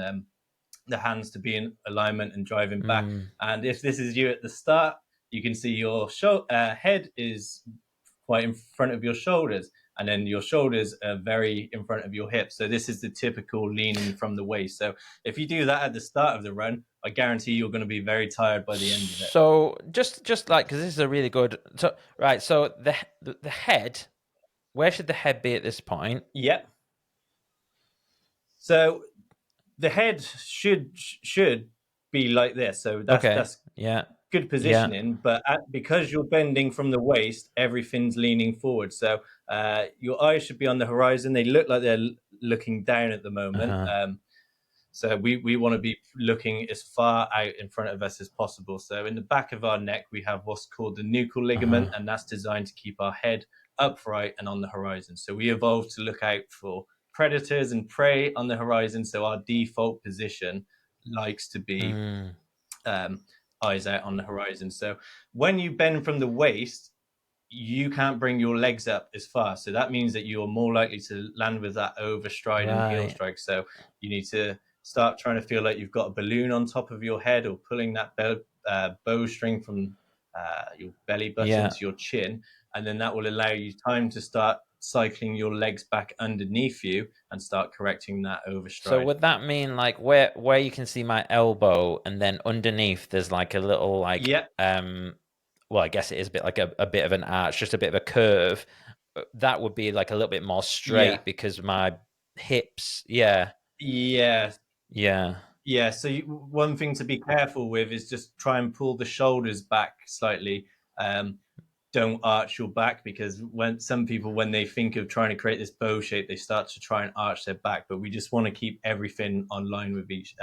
the hands to be in alignment and driving back. And if this is you at the start, you can see your head is quite in front of your shoulders, and then your shoulders are very in front of your hips. So this is the typical leaning from the waist. So if you do that at the start of the run, I guarantee you're going to be very tired by the end of it.
So just like, because this is a really good. So right, so the head, where should the head be at this point?
Yep. So the head should be like this. So that's good positioning. But because you're bending from the waist, everything's leaning forward. So your eyes should be on the horizon. They look like they're looking down at the moment. So we want to be looking as far out in front of us as possible. So in the back of our neck, we have what's called the nuchal ligament, and that's designed to keep our head upright and on the horizon. So we evolved to look out for predators and prey on the horizon. So our default position likes to be eyes out on the horizon. So when you bend from the waist, you can't bring your legs up as far. So that means that you're more likely to land with that overstride and heel strike. So you need to start trying to feel like you've got a balloon on top of your head, or pulling that bowstring from your belly button to your chin. And then that will allow you time to start cycling your legs back underneath you and start correcting that overstride.
So would that mean like where you can see my elbow, and then underneath there's like a little like well, I guess it is a bit like a bit of an arch, just a bit of a curve. That would be like a little bit more straight because my hips,
so one thing to be careful with is just try and pull the shoulders back slightly. Don't arch your back, because when they think of trying to create this bow shape, they start to try and arch their back. But we just want to keep everything in line with each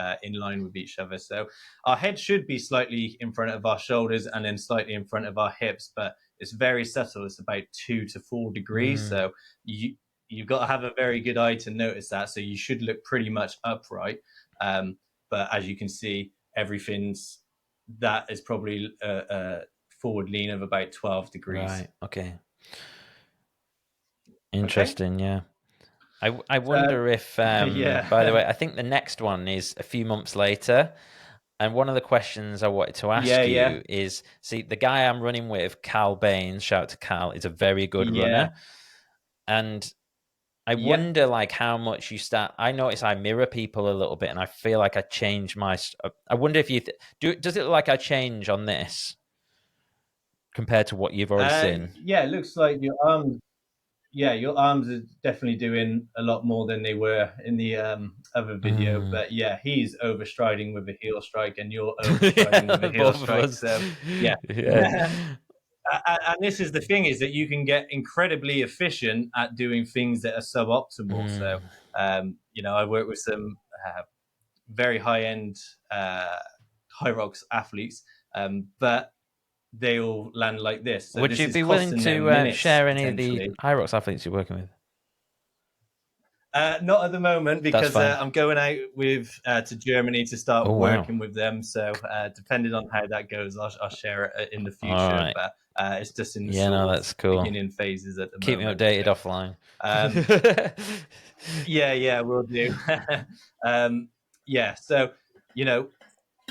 other. So our head should be slightly in front of our shoulders, and then slightly in front of our hips, but it's very subtle. It's about 2 to 4 degrees. So you've got to have a very good eye to notice that. So you should look pretty much upright. But as you can see, that is probably forward lean of about 12 degrees.
Right. Okay. Interesting.
Okay?
Yeah. I wonder if, by the way,
Yeah.
I think the next one is a few months later. And one of the questions I wanted to ask
Yeah.
you is, see, the guy I'm running with, Cal Baines, shout out to Cal, is a very good
Yeah.
runner. And I
Yep.
wonder, like, how much you start. I notice I mirror people a little bit, and I feel like I change my. I wonder if you does it look like I change on this compared to what you've already seen?
Yeah, it looks like your arms. Yeah, your arms are definitely doing a lot more than they were in the other video. But yeah, he's overstriding with a heel strike, and you're overstriding with a
Yeah,
heel
both of
strike.
us.
So yeah.
Yeah.
And this is the thing, is that you can get incredibly efficient at doing things that are suboptimal. So I work with some very high end Hyrox athletes, but they all land like this. So
Would
this
you
is
be willing
costing them
to
minutes
share any of the
potentially.
Hyrox athletes you're working with?
Not at the moment,
That's
because
fine.
I'm going out with to Germany to start
Oh, wow.
working with them. So depending on how that goes, I'll share it in the
All
future.
right.
But it's just in the
Yeah, no,
sort of
that's cool.
beginning phases at the
Keep me
moment.
updated
So,
offline.
yeah, we'll do. So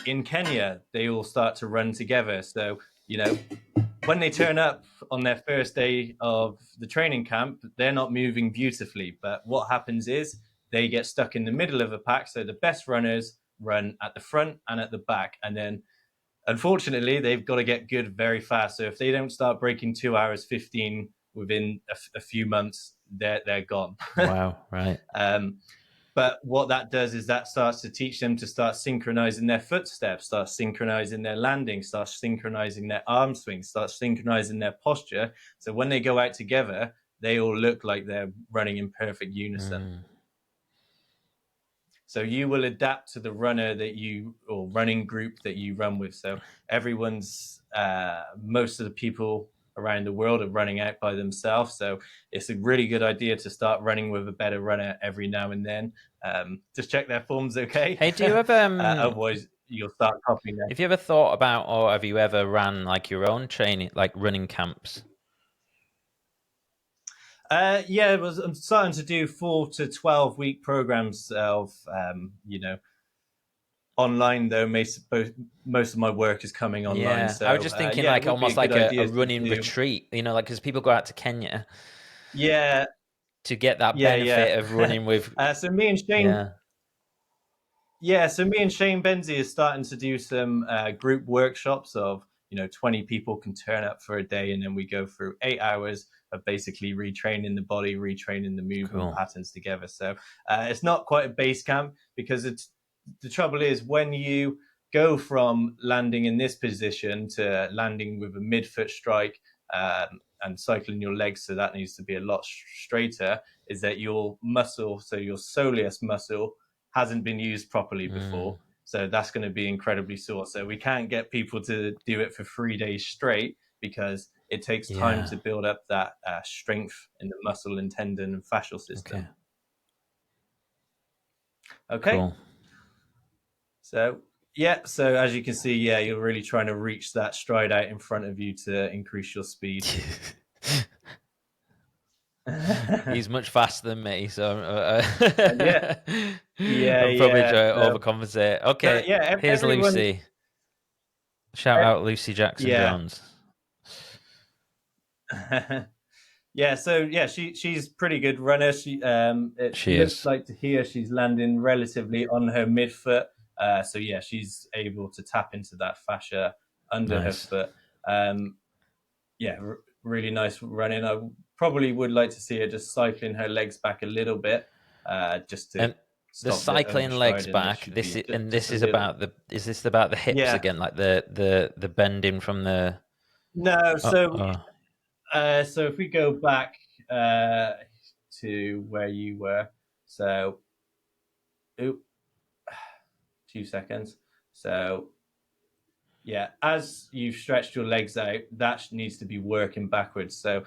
in Kenya, they all start to run together. So when they turn up on their first day of the training camp, they're not moving beautifully. But what happens is they get stuck in the middle of a pack. So the best runners run at the front and at the back. And then, unfortunately, they've got to get good very fast. So if they don't start breaking 2 hours 15 within a few months, they're gone.
Wow, right.
But what that does is that starts to teach them to start synchronizing their footsteps, start synchronizing their landing, start synchronizing their arm swings, start synchronizing their posture. So when they go out together, they all look like they're running in perfect unison. So you will adapt to the runner or running group that you run with. So most of the people around the world are running out by themselves. So it's a really good idea to start running with a better runner every now and then. Just check their form's okay.
Hey, do you ever
otherwise you'll start copying them.
have you ever thought about, or have you ever ran like your own training, like running camps?
I'm starting to do 4 to 12 week programs of online, though. Most of my work is coming online.
Yeah,
So
I was just thinking
it
like
would be
almost
a good
like a
idea to
running
do.
retreat, like because people go out to Kenya
Yeah,
to get that
yeah.
benefit of running with.
So me and Shane, so me and Shane Benzie is starting to do some group workshops of 20 people can turn up for a day, and then we go through 8 hours of basically retraining the body, retraining the movement patterns together. So it's not quite a base camp, because the trouble is, when you go from landing in this position to landing with a midfoot strike and cycling your legs, so that needs to be a lot straighter, is that your muscle, so your soleus muscle, hasn't been used properly before. So that's going to be incredibly sore. So we can't get people to do it for 3 days straight, because it takes time to build up that strength in the muscle and tendon and fascial system. Okay.
Cool.
So as you can see, you're really trying to reach that stride out in front of you to increase your speed.
He's much faster than me, so
I'm
probably trying to overcompensate. Okay, here's Lucy. Shout out Lucy Jackson Jones.
She's pretty good runner. She looks like to here she's landing relatively on her midfoot. She's able to tap into that fascia under her foot. Really nice running. I probably would like to see her just cycling her legs back a little bit, just to
the cycling legs back. Is this about the hips again, like the bending from the?
No, so if we go back to where you were, so 2 seconds. So as you've stretched your legs out, that needs to be working backwards. So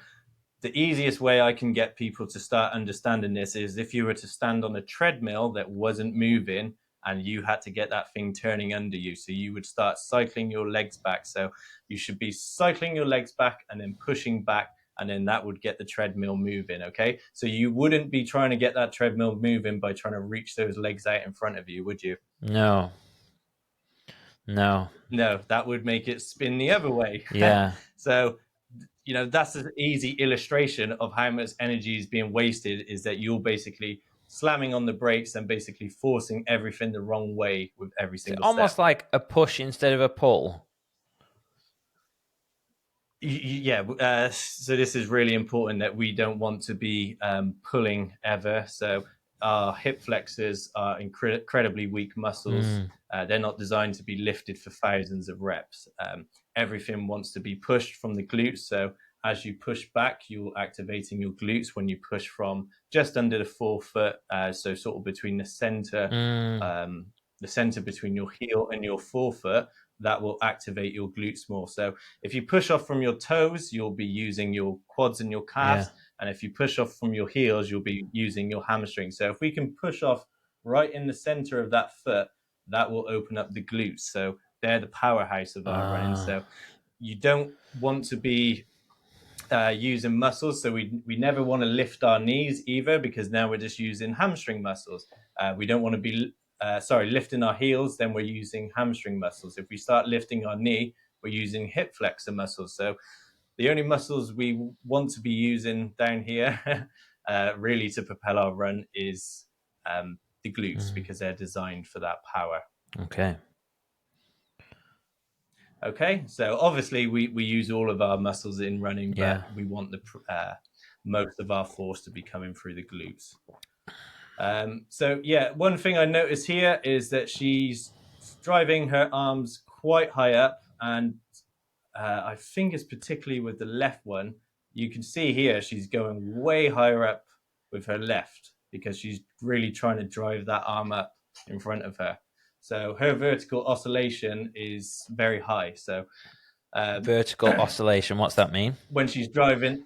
the easiest way I can get people to start understanding this is if you were to stand on a treadmill that wasn't moving, and you had to get that thing turning under you. So you would start cycling your legs back. So you should be cycling your legs back and then pushing back and then that would get the treadmill moving. Okay, so you wouldn't be trying to get that treadmill moving by trying to reach those legs out in front of you, would you?
No,
that would make it spin the other way.
Yeah.
So that's an easy illustration of how much energy is being wasted, is that you're basically slamming on the brakes and basically forcing everything the wrong way with every single
almost
step.
like a push instead of a pull.
Yeah, so this is really important, that we don't want to be pulling ever. So our hip flexors are incredibly weak muscles. They're not designed to be lifted for thousands of reps. Everything wants to be pushed from the glutes. So as you push back, you're activating your glutes. When you push from just under the forefoot, so sort of between the center between your heel and your forefoot, that will activate your glutes more. So if you push off from your toes, you'll be using your quads and your calves.
Yeah.
And if you push off from your heels, you'll be using your hamstrings. So if we can push off right in the center of that foot, that will open up the glutes. So they're the powerhouse of our running. So you don't want to be using muscles. So we never want to lift our knees either, because now we're just using hamstring muscles. We don't want to be lifting our heels, then we're using hamstring muscles. If we start lifting our knee, we're using hip flexor muscles. So the only muscles we want to be using down here really to propel our run is the glutes, because they're designed for that power. Okay, so obviously we use all of our muscles in running, but we want the most of our force to be coming through the glutes. So yeah, one thing I notice here is that she's driving her arms quite high up, and I think it's particularly with the left one. You can see here she's going way higher up with her left, because she's really trying to drive that arm up in front of her. So her vertical oscillation is very high. So
vertical oscillation, what's that mean?
When she's driving,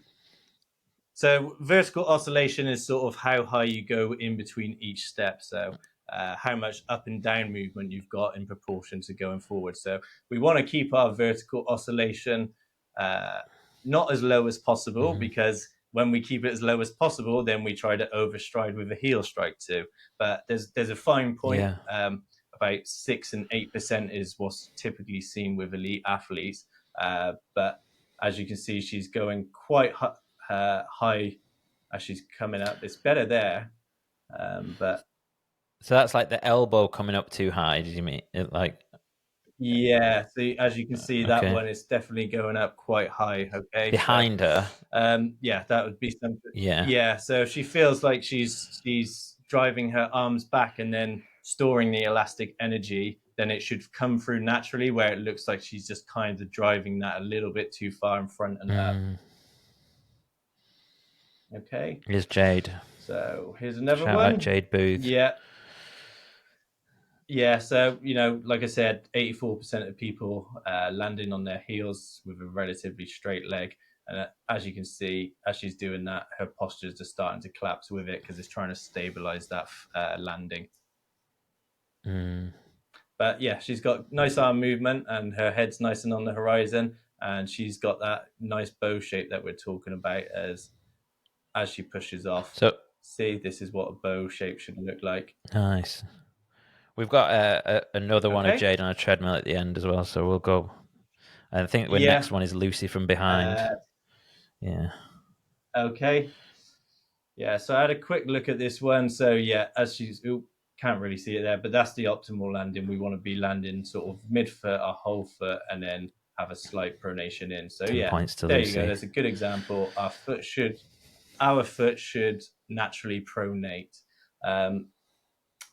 so vertical oscillation is sort of how high you go in between each step. So how much up and down movement you've got in proportion to going forward. So we want to keep our vertical oscillation not as low as possible, because when we keep it as low as possible, then we try to overstride with a heel strike too. But there's a fine point. About 6 and 8% is what's typically seen with elite athletes. But as you can see, she's going quite high as she's coming up. It's better there, but
so that's like the elbow coming up too high. Did you mean it like?
Yeah, so as you can see, that one is definitely going up quite high. Okay,
behind her.
Yeah, that would be something.
Yeah.
So she feels like she's driving her arms back and then storing the elastic energy. Then it should come through naturally, where it looks like she's just kind of driving that a little bit too far in front and up. Okay.
Here's Jade.
So here's another
Shout
one.
out Jade Booth.
Yeah, so, like I said, 84% of people landing on their heels with a relatively straight leg. And as you can see, as she's doing that, her posture is just starting to collapse with it, because it's trying to stabilize that landing. But yeah, she's got nice arm movement, and her head's nice and on the horizon. And she's got that nice bow shape that we're talking about as she pushes off.
So
see, this is what a bow shape should look like.
Nice. We've got another one of Jade on a treadmill at the end as well, so we'll go. I think the next one is Lucy from behind.
Okay. Yeah, so I had a quick look at this one. So yeah, as she's, can't really see it there, but that's the optimal landing. We want to be landing sort of mid-foot, our whole foot, and then have a slight pronation in. So yeah,
points to
there
Lucy.
You go. There's a good example. Our foot should naturally pronate.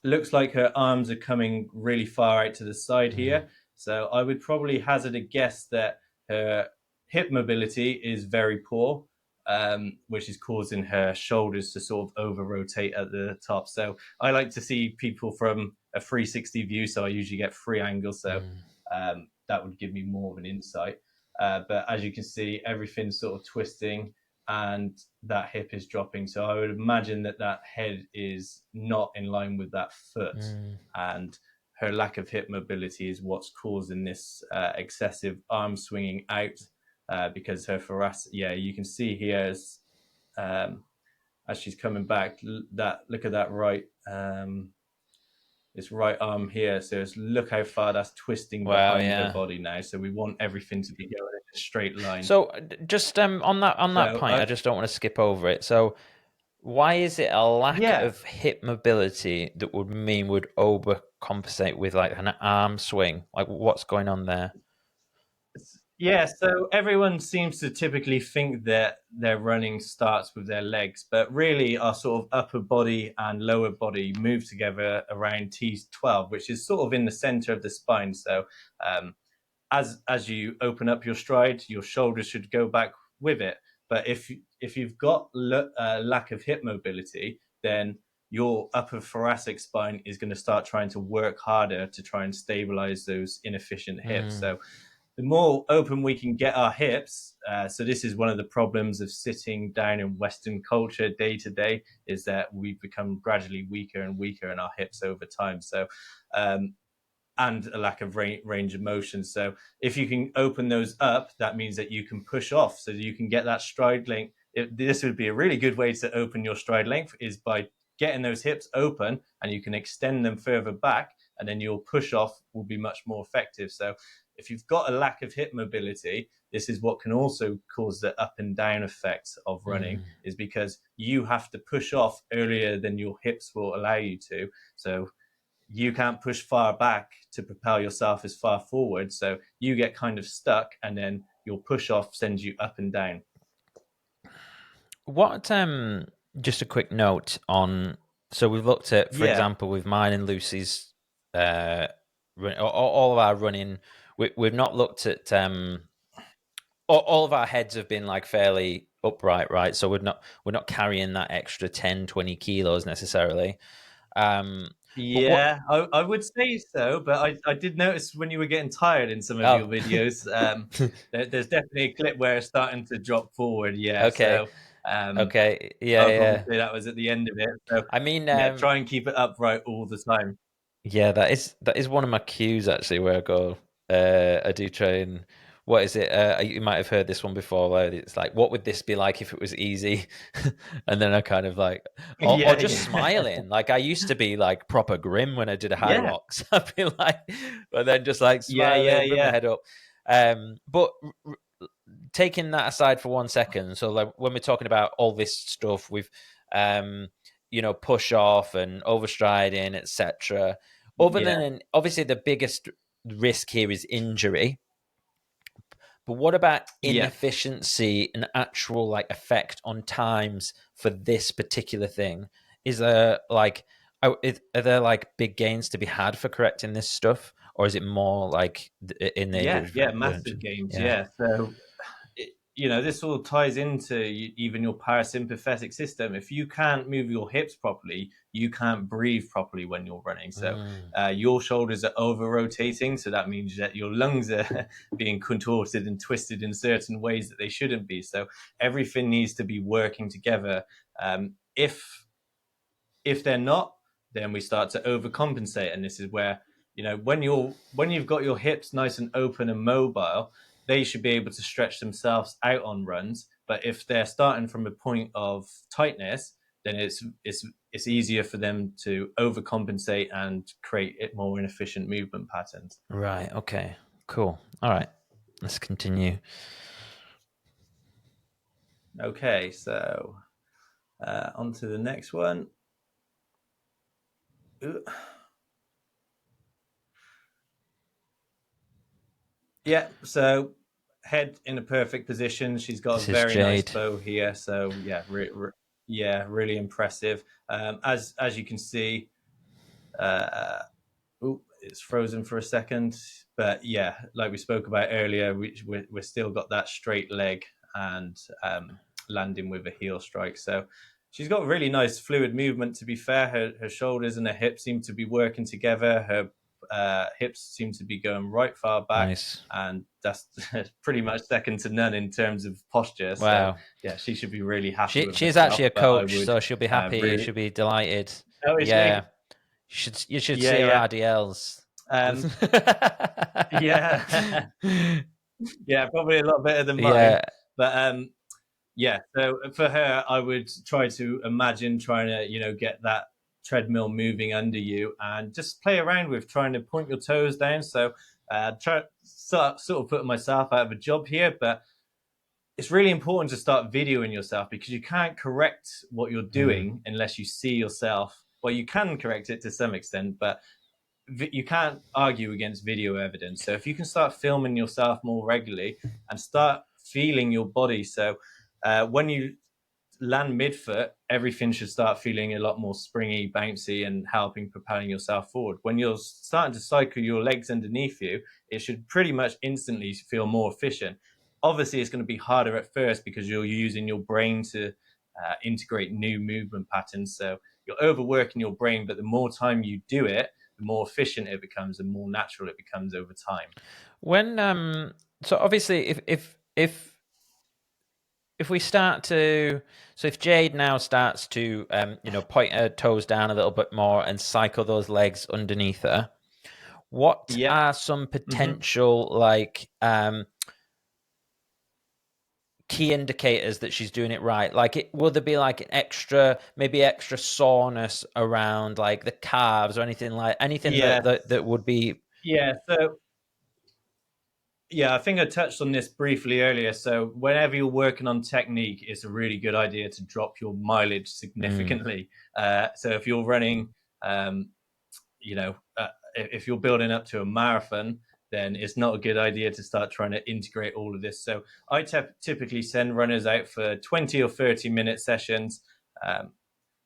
Looks like her arms are coming really far out to the side here. So I would probably hazard a guess that her hip mobility is very poor, which is causing her shoulders to sort of over rotate at the top. So I like to see people from a 360 view. So I usually get 3 angles. So that would give me more of an insight. But as you can see, everything's sort of twisting, and that hip is dropping. So I would imagine that head is not in line with that foot, and her lack of hip mobility is what's causing this excessive arm swinging out because her you can see here as she's coming back, look at that right, this right arm here. So look how far that's twisting behind her body now. So we want everything to be going in a straight line.
So just on that point, I just don't want to skip over it. So why is it a lack of hip mobility that would overcompensate with like an arm swing? Like what's going on there?
Yeah, so everyone seems to typically think that their running starts with their legs, but really our sort of upper body and lower body move together around T12, which is sort of in the center of the spine. So as you open up your stride, your shoulders should go back with it. But if you've got lack of hip mobility, then your upper thoracic spine is going to start trying to work harder to try and stabilize those inefficient hips. So the more open we can get our hips, so this is one of the problems of sitting down in Western culture day to day, is that we've become gradually weaker and weaker in our hips over time. So, and a lack of range of motion. So if you can open those up, that means that you can push off, so you can get that stride length. This would be a really good way to open your stride length, is by getting those hips open, and you can extend them further back, and then your push off will be much more effective. So if you've got a lack of hip mobility, this is what can also cause the up and down effects of running, is because you have to push off earlier than your hips will allow you to. So you can't push far back to propel yourself as far forward. So you get kind of stuck, and then your push off sends you up and down.
What, just a quick note on, so we've looked at, for example, with mine and Lucy's, all of our running, we've not looked at, all of our heads have been like fairly upright, right? So we're not carrying that extra 10, 20 kilos necessarily.
I would say so, but I did notice when you were getting tired in some of your videos, there's definitely a clip where it's starting to drop forward. Yeah.
Okay.
So,
okay. Yeah.
I'll probably say that was at the end of it. So
I mean,
try and keep it upright all the time.
Yeah, that is one of my cues actually, where I go, I do try and, what is it? You might have heard this one before, where it's like, what would this be like if it was easy? And then I kind of like, or just smiling. Like I used to be like proper grim when I did a Hyrox. I'd be like, but then just like smiling, put my head up. But taking that aside for 1 second, so like when we're talking about all this stuff with, push off and overstriding, etc. Other than, obviously, the biggest risk here is injury. But what about inefficiency and actual like effect on times for this particular thing? Is there like, are there like big gains to be had for correcting this stuff, or is it more like in the
massive gains? So this all ties into even your parasympathetic system. If you can't move your hips properly, you can't breathe properly when you're running. So your shoulders are over rotating. So that means that your lungs are being contorted and twisted in certain ways that they shouldn't be. So everything needs to be working together. If they're not, then we start to overcompensate. And this is where, when you've got your hips nice and open and mobile, they should be able to stretch themselves out on runs. But if they're starting from a point of tightness, then it's easier for them to overcompensate and create more inefficient movement patterns.
Right. Okay. Cool. All right. Let's continue.
Okay. So on to the next one. Ooh. Yeah, so head in a perfect position. She's got a very nice bow here. So really impressive. As you can see, it's frozen for a second, but like we spoke about earlier, we're still got that straight leg and landing with a heel strike. So she's got really nice fluid movement. To be fair, her shoulders and her hips seem to be working together. Her hips seem to be going right far back, and that's pretty much second to none in terms of posture.
Wow.
So she should be really happy.
She's actually a coach, so she'll be happy. She'll be delighted.
Oh,
yeah, you should see her RDLs.
Yeah, probably a lot better than mine.
Yeah.
But yeah, so for her, I would try to imagine trying to, get that treadmill moving under you and just play around with trying to point your toes down. So try sort of putting myself out of a job here, but it's really important to start videoing yourself because you can't correct what you're doing unless you see yourself. Well, you can correct it to some extent, but you can't argue against video evidence. So if you can start filming yourself more regularly and start feeling your body. So when you land midfoot, everything should start feeling a lot more springy, bouncy, and helping propelling yourself forward. When you're starting to cycle your legs underneath you, it should pretty much instantly feel more efficient. Obviously, it's going to be harder at first because you're using your brain to integrate new movement patterns. So you're overworking your brain, but the more time you do it, the more efficient it becomes and more natural it becomes over time.
When so obviously if we start to, so if Jade now starts to point her toes down a little bit more and cycle those legs underneath her, what are some potential like key indicators that she's doing it right? Like, will there be like an extra soreness around like the calves or anything that would be?
So yeah, I think I touched on this briefly earlier. So whenever you're working on technique, it's a really good idea to drop your mileage significantly. So if you're running, if you're building up to a marathon, then it's not a good idea to start trying to integrate all of this. So I typically send runners out for 20 or 30-minute sessions,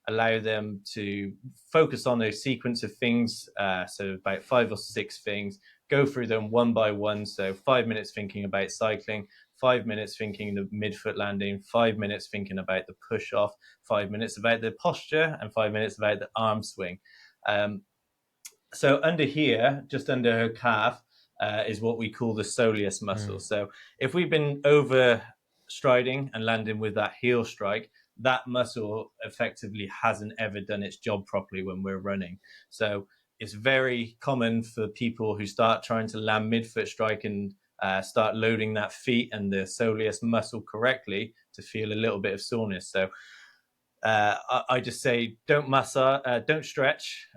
allow them to focus on a sequence of things, so about 5 or 6 things, go through them one by one. So 5 minutes thinking about cycling, 5 minutes thinking the midfoot landing, 5 minutes thinking about the push off, 5 minutes about the posture, and 5 minutes about the arm swing. So under here, just under her calf, is what we call the soleus muscle. So if we've been overstriding and landing with that heel strike, that muscle effectively hasn't ever done its job properly when we're running. So it's very common for people who start trying to land midfoot strike and start loading that feet and the soleus muscle correctly to feel a little bit of soreness. So I just say don't stretch,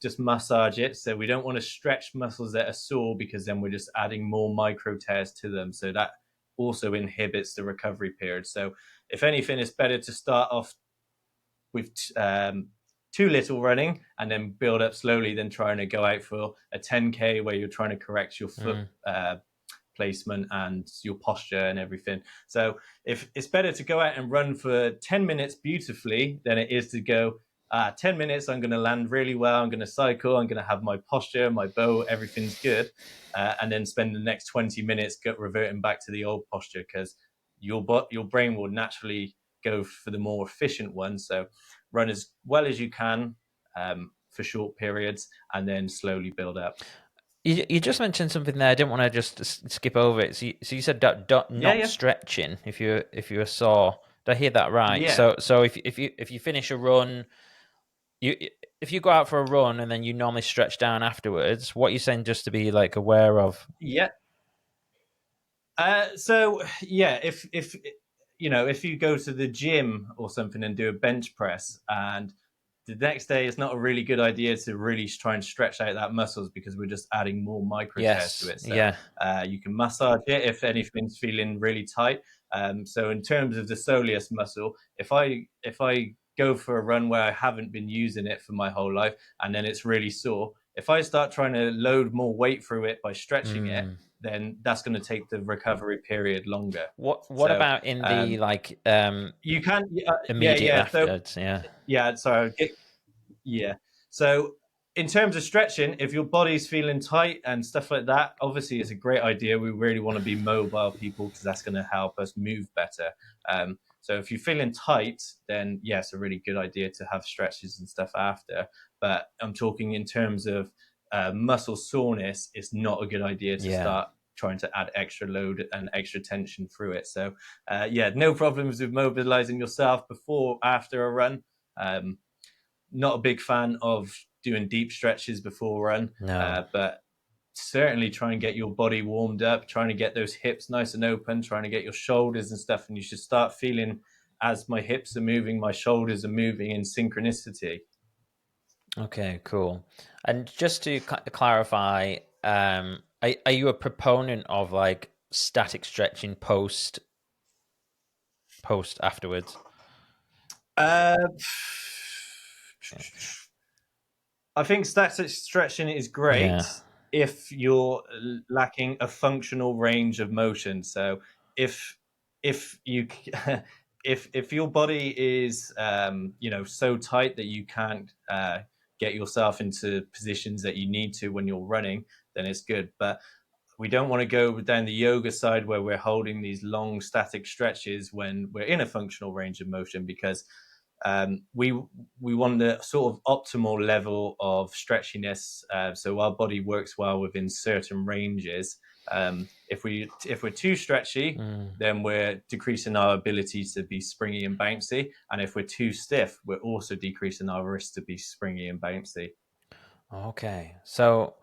just massage it. So we don't want to stretch muscles that are sore because then we're just adding more micro tears to them. So that also inhibits the recovery period. So if anything, it's better to start off with too little running and then build up slowly than trying to go out for a 10K where you're trying to correct your foot placement and your posture and everything. So if it's better to go out and run for 10 minutes beautifully than it is to go 10 minutes, I'm going to land really well, I'm going to cycle, I'm going to have my posture, my bow, everything's good, and then spend the next 20 minutes reverting back to the old posture, because your brain will naturally go for the more efficient one. So run as well as you can for short periods and then slowly build up.
You just mentioned something there. I didn't want to just skip over it. So you said not stretching if you're sore. Did I hear that right?
Yeah.
So if you finish a run, if you go out for a run and then you normally stretch down afterwards, what you're saying just to be like aware of?
Yeah. So yeah, if you go to the gym or something and do a bench press, and the next day it's not a really good idea to really try and stretch out that muscles because we're just adding more micro tears to it. So you can massage it if anything's feeling really tight. So in terms of the soleus muscle, if I go for a run where I haven't been using it for my whole life and then it's really sore, if I start trying to load more weight through it by stretching it, then that's going to take the recovery period longer.
What about in the like
you can
immediate afterwards?
So in terms of stretching, if your body's feeling tight and stuff like that, obviously it's a great idea. We really want to be mobile people because that's going to help us move better. So if you're feeling tight, then it's a really good idea to have stretches and stuff after. But I'm talking in terms of muscle soreness, it's not a good idea to start trying to add extra load and extra tension through it. So no problems with mobilizing yourself before, after a run. Not a big fan of doing deep stretches before a run, but certainly try and get your body warmed up, trying to get those hips nice and open, trying to get your shoulders and stuff. And you should start feeling, as my hips are moving, my shoulders are moving in synchronicity.
Okay, cool. And just to clarify, are you a proponent of like static stretching post afterwards?
I think static stretching is great if you're lacking a functional range of motion. So if you if your body is so tight that you can't get yourself into positions that you need to when you're running, then it's good. But we don't want to go down the yoga side where we're holding these long static stretches when we're in a functional range of motion, because we want the sort of optimal level of stretchiness, so our body works well within certain ranges. If we're too stretchy, then we're decreasing our ability to be springy and bouncy, and if we're too stiff, we're also decreasing our risk to be springy and bouncy.
Okay, so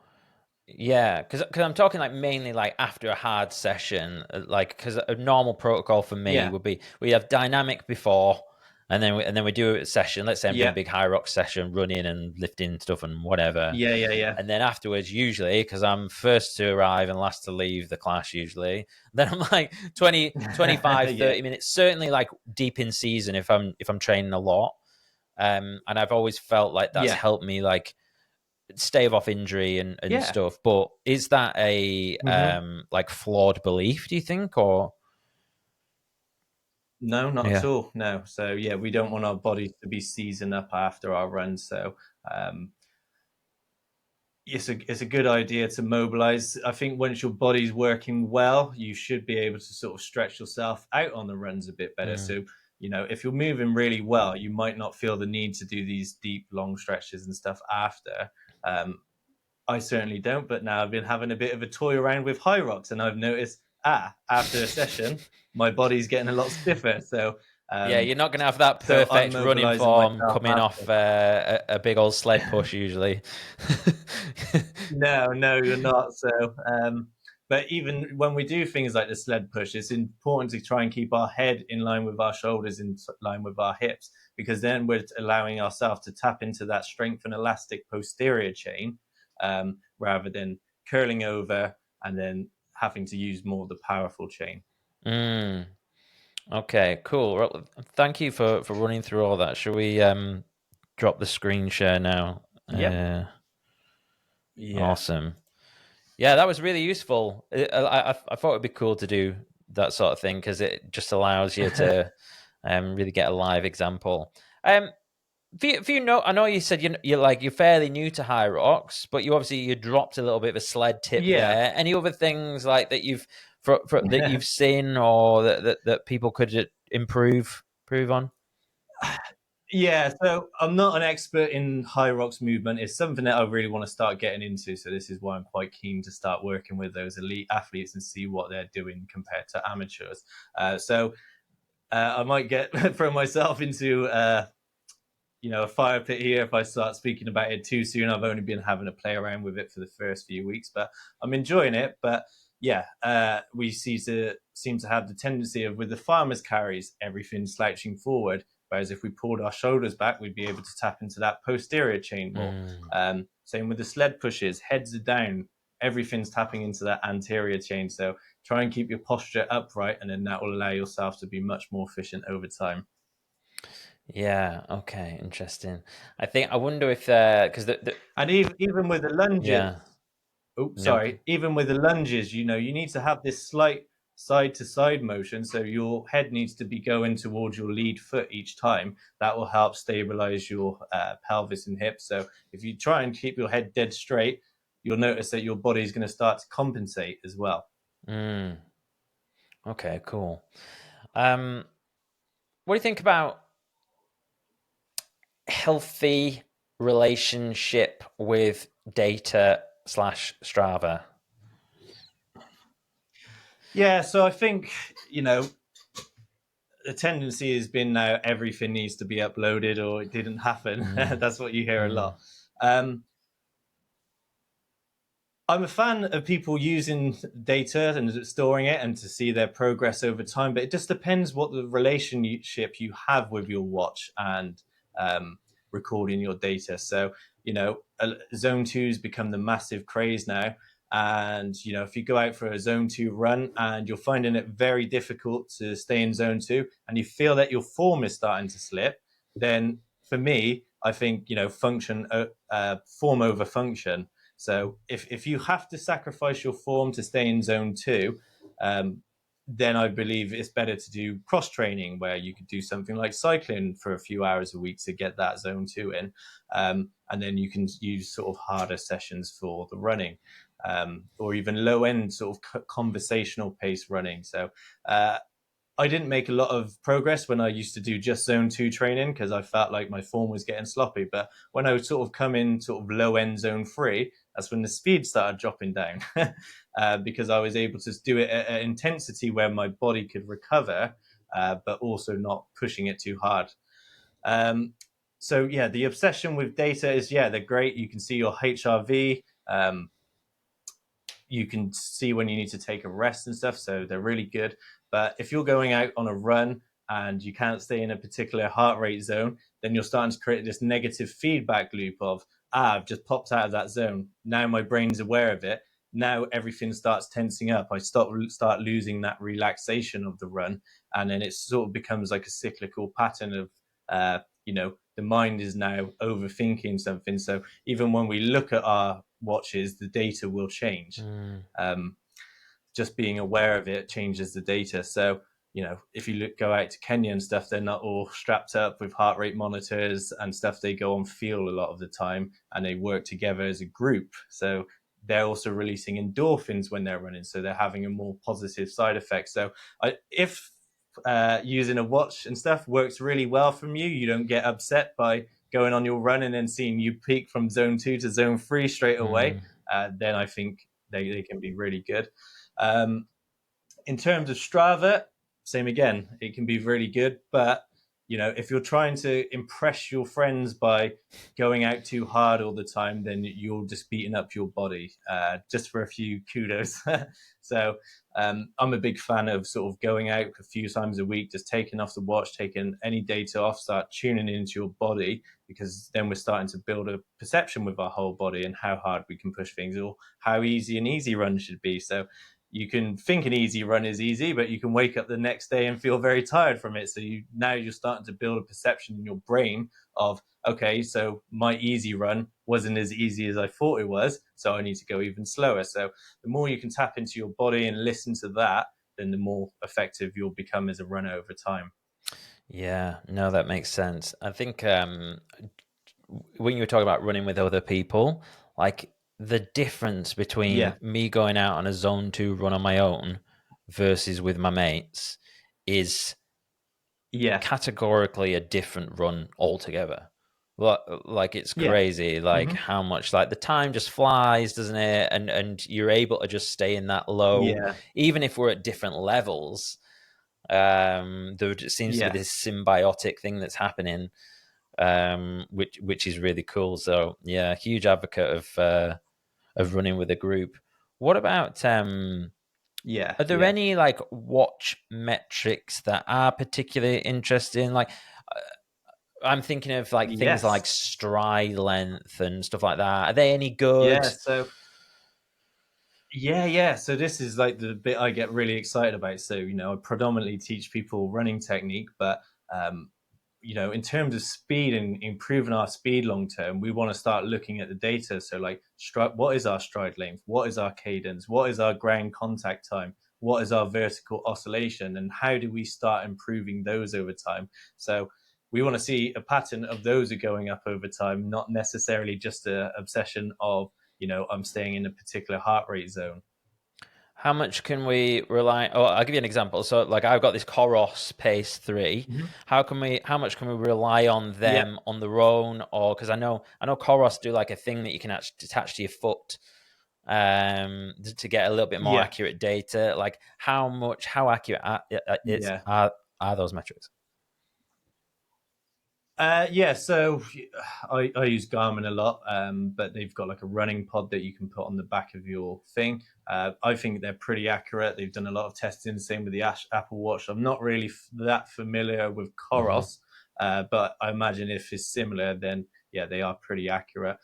yeah, because I'm talking like mainly like after a hard session, like because a normal protocol for me would be we have dynamic before, and then we do a session. Let's say I'm doing a big Hyrox session, running and lifting stuff and whatever.
Yeah.
And then afterwards, usually, because I'm first to arrive and last to leave the class usually, then I'm like 20, 25, 30 minutes, certainly like deep in season if I'm training a lot. And I've always felt like that's helped me like stave off injury and stuff. But is that a like flawed belief, do you think? Or
no, not at all. No. So we don't want our bodies to be seasoned up after our run. So it's a good idea to mobilize. I think once your body's working well, you should be able to sort of stretch yourself out on the runs a bit better. So if you're moving really well, you might not feel the need to do these deep long stretches and stuff after. I certainly don't, but now I've been having a bit of a toy around with Hyrox, and I've noticed after a session my body's getting a lot stiffer. So
you're not going to have that perfect running form coming off a big old sled push usually.
No, you're not. So, but even when we do things like the sled push, it's important to try and keep our head in line with our shoulders, in line with our hips, because then we're allowing ourselves to tap into that strength and elastic posterior chain, rather than curling over and then having to use more of the powerful chain.
Okay, cool. Well, thank you for running through all that. Shall we drop the screen share now?
Yeah.
Awesome. Yeah, that was really useful. I thought it'd be cool to do that sort of thing because it just allows you to really get a live example. If you know, I know you said you're fairly new to Hyrox, but you dropped a little bit of a sled tip there. Any other things like that you've that you've seen or that people could improve on?
Yeah, so I'm not an expert in Hyrox movement. It's something that I really want to start getting into. So this is why I'm quite keen to start working with those elite athletes and see what they're doing compared to amateurs. I might throw myself into a fire pit here if I start speaking about it too soon. I've only been having a play around with it for the first few weeks, but I'm enjoying it. But we seem to have the tendency of, with the farmers carries, everything slouching forward. Whereas if we pulled our shoulders back, we'd be able to tap into that posterior chain more. Same with the sled pushes, heads are down, everything's tapping into that anterior chain. So try and keep your posture upright, and then that will allow yourself to be much more efficient over time.
Yeah. Okay. Interesting. I wonder if because
and even with the lunges, even with the lunges, you need to have this slight side to side motion. So your head needs to be going towards your lead foot each time. That will help stabilize your pelvis and hips. So if you try and keep your head dead straight, you'll notice that your body is going to start to compensate as well.
Okay, cool. What do you think about healthy relationship with data / Strava?
Yeah, so I think, the tendency has been now everything needs to be uploaded or it didn't happen. That's what you hear a lot. I'm a fan of people using data and storing it and to see their progress over time, but it just depends what the relationship you have with your watch and recording your data. So, zone two's become the massive craze now. And, if you go out for a zone two run and you're finding it very difficult to stay in zone two and you feel that your form is starting to slip, then for me, I think, form over function. So if you have to sacrifice your form to stay in zone two, then I believe it's better to do cross training where you could do something like cycling for a few hours a week to get that zone two in. And then you can use sort of harder sessions for the running, or even low end sort of conversational pace running. So I didn't make a lot of progress when I used to do just zone two training because I felt like my form was getting sloppy. But when I would sort of come in sort of low end zone three, that's when the speed started dropping down because I was able to do it at an intensity where my body could recover, but also not pushing it too hard. So yeah, the obsession with data is, they're great. You can see your HRV. You can see when you need to take a rest and stuff. So they're really good. But if you're going out on a run and you can't stay in a particular heart rate zone, then you're starting to create this negative feedback loop of, I've just popped out of that zone. Now my brain's aware of it. Now everything starts tensing up. I start losing that relaxation of the run. And then it sort of becomes like a cyclical pattern of, the mind is now overthinking something. So even when we look at our watches, the data will change. Just being aware of it changes the data. So, if you go out to Kenyan and stuff, they're not all strapped up with heart rate monitors and stuff. They go on feel a lot of the time and they work together as a group. So they're also releasing endorphins when they're running. So they're having a more positive side effect. So if using a watch and stuff works really well from you, you don't get upset by going on your run and then seeing you peak from zone two to zone three straight away, then I think they can be really good. In terms of Strava, same again, it can be really good, but if you're trying to impress your friends by going out too hard all the time, then you're just beating up your body, just for a few kudos. So I'm a big fan of sort of going out a few times a week, just taking off the watch, taking any data off, start tuning into your body, because then we're starting to build a perception with our whole body and how hard we can push things or how easy an easy run should be. So you can think an easy run is easy, but you can wake up the next day and feel very tired from it. So you're starting to build a perception in your brain of, okay, so my easy run wasn't as easy as I thought it was, so I need to go even slower. So the more you can tap into your body and listen to that, then the more effective you'll become as a runner over time.
Yeah, no, that makes sense. I think when you were talking about running with other people, like the difference between me going out on a zone 2 run on my own versus with my mates is categorically a different run altogether. Like it's crazy, like how much, like the time just flies, doesn't it? And you're able to just stay in that low, even if we're at different levels. There seems to be this symbiotic thing that's happening, which is really cool. So yeah, huge advocate of running with a group. What about are there any like watch metrics that are particularly interesting? Like I'm thinking of like things like stride length and stuff like that. Are they any good?
So this is like the bit I get really excited about. So I predominantly teach people running technique, but in terms of speed and improving our speed long term, we want to start looking at the data. So like what is our stride length? What is our cadence? What is our ground contact time? What is our vertical oscillation? And how do we start improving those over time? So we want to see a pattern of those are going up over time, not necessarily just an obsession of, I'm staying in a particular heart rate zone.
How much can we rely? Oh, I'll give you an example. So, like, I've got this Coros Pace 3. How much can we rely on them on their own? Or because I know Coros do like a thing that you can actually attach to your foot, to get a little bit more accurate data. Like, how accurate are those metrics?
Yeah, so I use Garmin a lot, but they've got like a running pod that you can put on the back of your thing. I think they're pretty accurate. They've done a lot of testing, same with the Apple Watch. I'm not really that familiar with Coros, but I imagine if it's similar, then yeah, they are pretty accurate.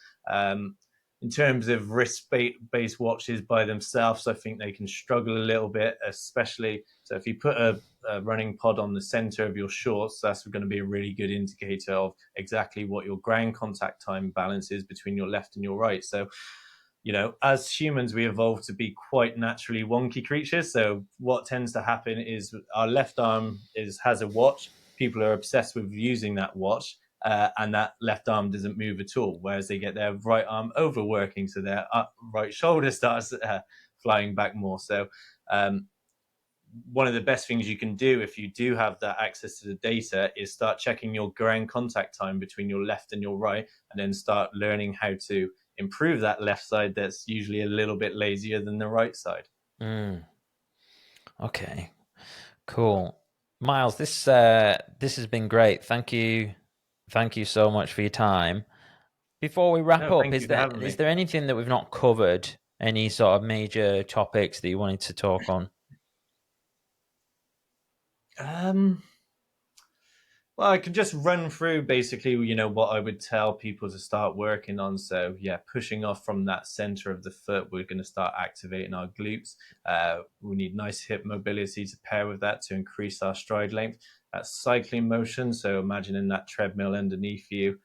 In terms of wrist-based watches by themselves, I think they can struggle a little bit, especially so if you put a running pod on the center of your shorts, that's going to be a really good indicator of exactly what your ground contact time balance is between your left and your right. So, you know, as humans, we evolved to be quite naturally wonky creatures. So what tends to happen is our left arm has a watch. People are obsessed with using that watch. And that left arm doesn't move at all, whereas they get their right arm overworking, so their right shoulder starts flying back more. So one of the best things you can do if you do have that access to the data is start checking your ground contact time between your left and your right, and then start learning how to improve that left side that's usually a little bit lazier than the right side.
Okay, cool. Myles, this has been great. Thank you so much for your time. Before we wrap up,
Thank you for having me.
is there anything that we've not covered? Any sort of major topics that you wanted to talk on?
Well, I can just run through basically, you know, what I would tell people to start working on. So, yeah, pushing off from that center of the foot, we're going to start activating our glutes. We need nice hip mobility to pair with that to increase our stride length. That's cycling motion. So, imagining that treadmill underneath you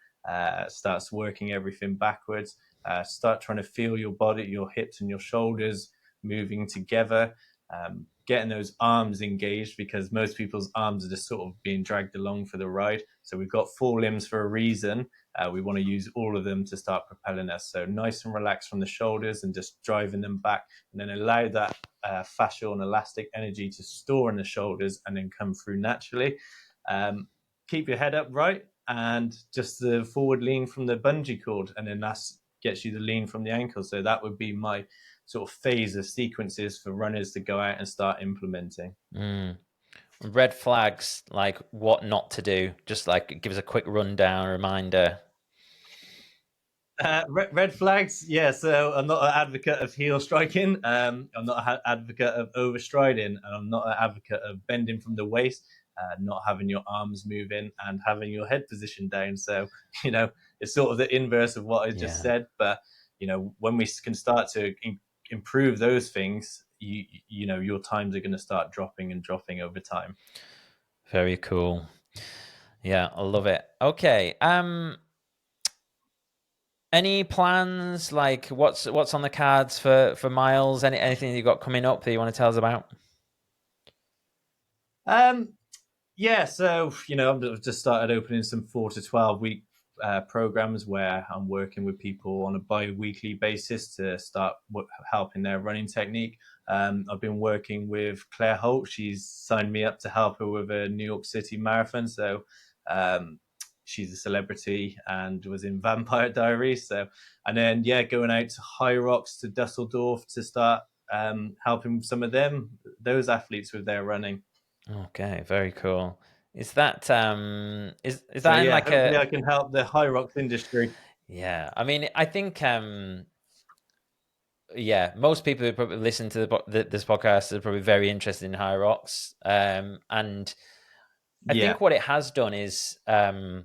starts working everything backwards. Start trying to feel your body, your hips and your shoulders moving together. Getting those arms engaged, because most people's arms are just sort of being dragged along for the ride. So we've got 4 limbs for a reason. We want to use all of them to start propelling us. So nice and relaxed from the shoulders and just driving them back, and then allow that fascial and elastic energy to store in the shoulders and then come through naturally. Keep your head upright and just the forward lean from the bungee cord, and then that gets you the lean from the ankle. So that would be my sort of phase of sequences for runners to go out and start implementing.
Red flags, like what not to do, just like give us a quick rundown, reminder.
Red flags, yeah. So I'm not an advocate of heel striking. I'm not an advocate of overstriding, and I'm not an advocate of bending from the waist, not having your arms moving, and having your head position down. So, you know, it's sort of the inverse of what I just said. But you know, when we can start to improve those things, you know, your times are going to start dropping over time.
Very cool. Yeah, I love it. Okay. Any plans, like what's on the cards for Myles? Anything you got coming up that you want to tell us about?
Yeah, so you know, I've just started opening some 4 to 12 week programs where I'm working with people on a bi-weekly basis to start helping their running technique. I've been working with Claire Holt. She's signed me up to help her with a New York City marathon. So she's a celebrity and was in Vampire Diaries. So, and then yeah, going out to Hyrox to Dusseldorf to start helping some of those athletes with their running.
Okay, very cool. Is that is
So
that in
yeah,
like
hopefully
a
I can help the Hyrox industry.
yeah? I mean, I think yeah, most people who probably listen to this podcast are probably very interested in Hyrox, and I
Yeah,
think what it has done is I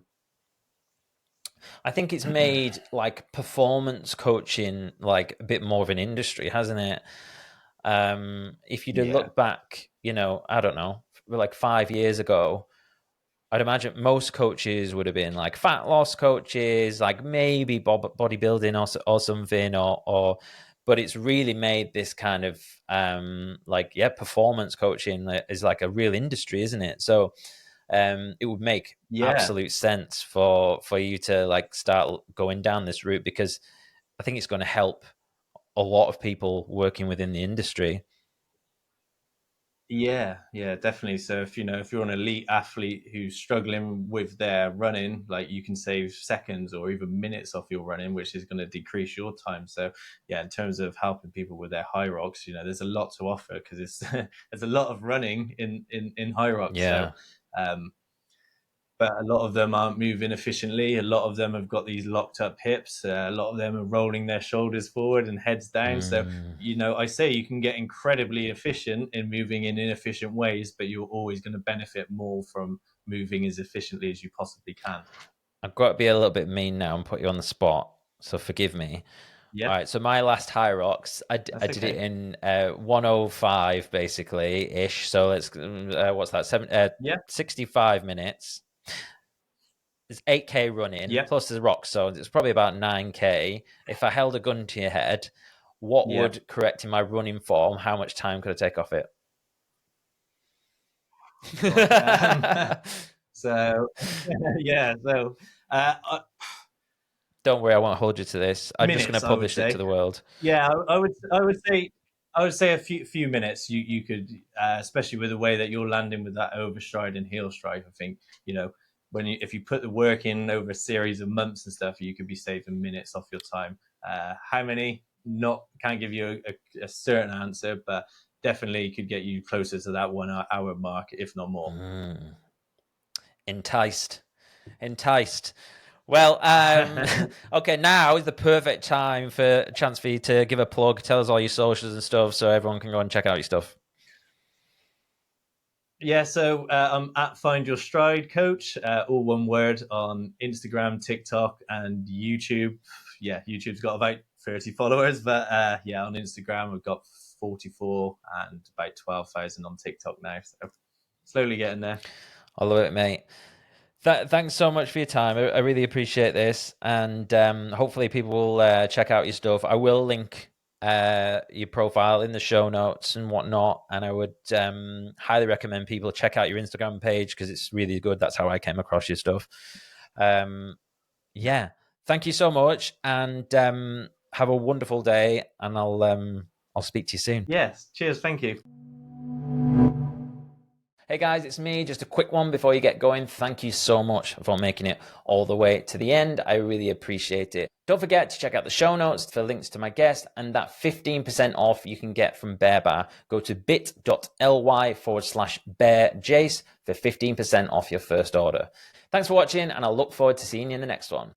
think it's made like performance coaching like a bit more of an industry, hasn't it? If you do
yeah,
look back, you know, I don't know, like 5 years ago, I'd imagine most coaches would have been like fat loss coaches, like maybe bodybuilding or something, or but it's really made this kind of like yeah, performance coaching is like a real industry, isn't it? So it would make
yeah.
absolute sense for you to like start going down this route, because I think it's going to help a lot of people working within the industry.
Yeah, yeah, definitely. So if you know, if you're an elite athlete who's struggling with their running, like you can save seconds or even minutes off your running, which is going to decrease your time. So yeah, in terms of helping people with their Hyrox, you know, there's a lot to offer because it's there's a lot of running in Hyrox. So
Yeah.
um, but a lot of them aren't moving efficiently. A lot of them have got these locked up hips. A lot of them are rolling their shoulders forward and heads down. So, I say you can get incredibly efficient in moving in inefficient ways, but you're always going to benefit more from moving as efficiently as you possibly can.
I've got to be a little bit mean now and put you on the spot, so forgive me.
Yeah.
All right, so my last Hyrox, I did it in 105 basically ish. So let's what's that? 65 minutes. There's 8K running plus there's rock, so it's probably about 9K. If I held a gun to your head, what would, correcting my running form, how much time could I take off it?
So
don't worry, I won't hold you to this. I'm just going to publish it to the world.
Yeah, I would say a few minutes. You could, especially with the way that you're landing with that overstride and heel strike. I think if you put the work in over a series of months and stuff, you could be saving minutes off your time. How many? Can't give you a certain answer, but definitely could get you closer to that 1 hour mark, if not more.
Enticed. Well, okay, now is the perfect time for a chance for you to give a plug, tell us all your socials and stuff so everyone can go and check out your stuff.
Yeah, so I'm at Find Your Stride Coach, all one word, on Instagram, TikTok, and YouTube. Yeah, YouTube's got about 30 followers, but on Instagram we've got 44 and about 12,000 on TikTok now. So slowly getting there.
I love it, mate. Thanks so much for your time. I really appreciate this, and hopefully people will check out your stuff. I will link your profile in the show notes and whatnot, and I would highly recommend people check out your Instagram page because it's really good. That's how I came across your stuff. Thank you so much, and have a wonderful day, and I'll speak to you soon.
Yes, cheers, thank you.
Hey guys, it's me. Just a quick one before you get going. Thank you so much for making it all the way to the end. I really appreciate it. Don't forget to check out the show notes for links to my guest and that 15% off you can get from Bear Bar. Go to bit.ly/BearJace for 15% off your first order. Thanks for watching, and I'll look forward to seeing you in the next one.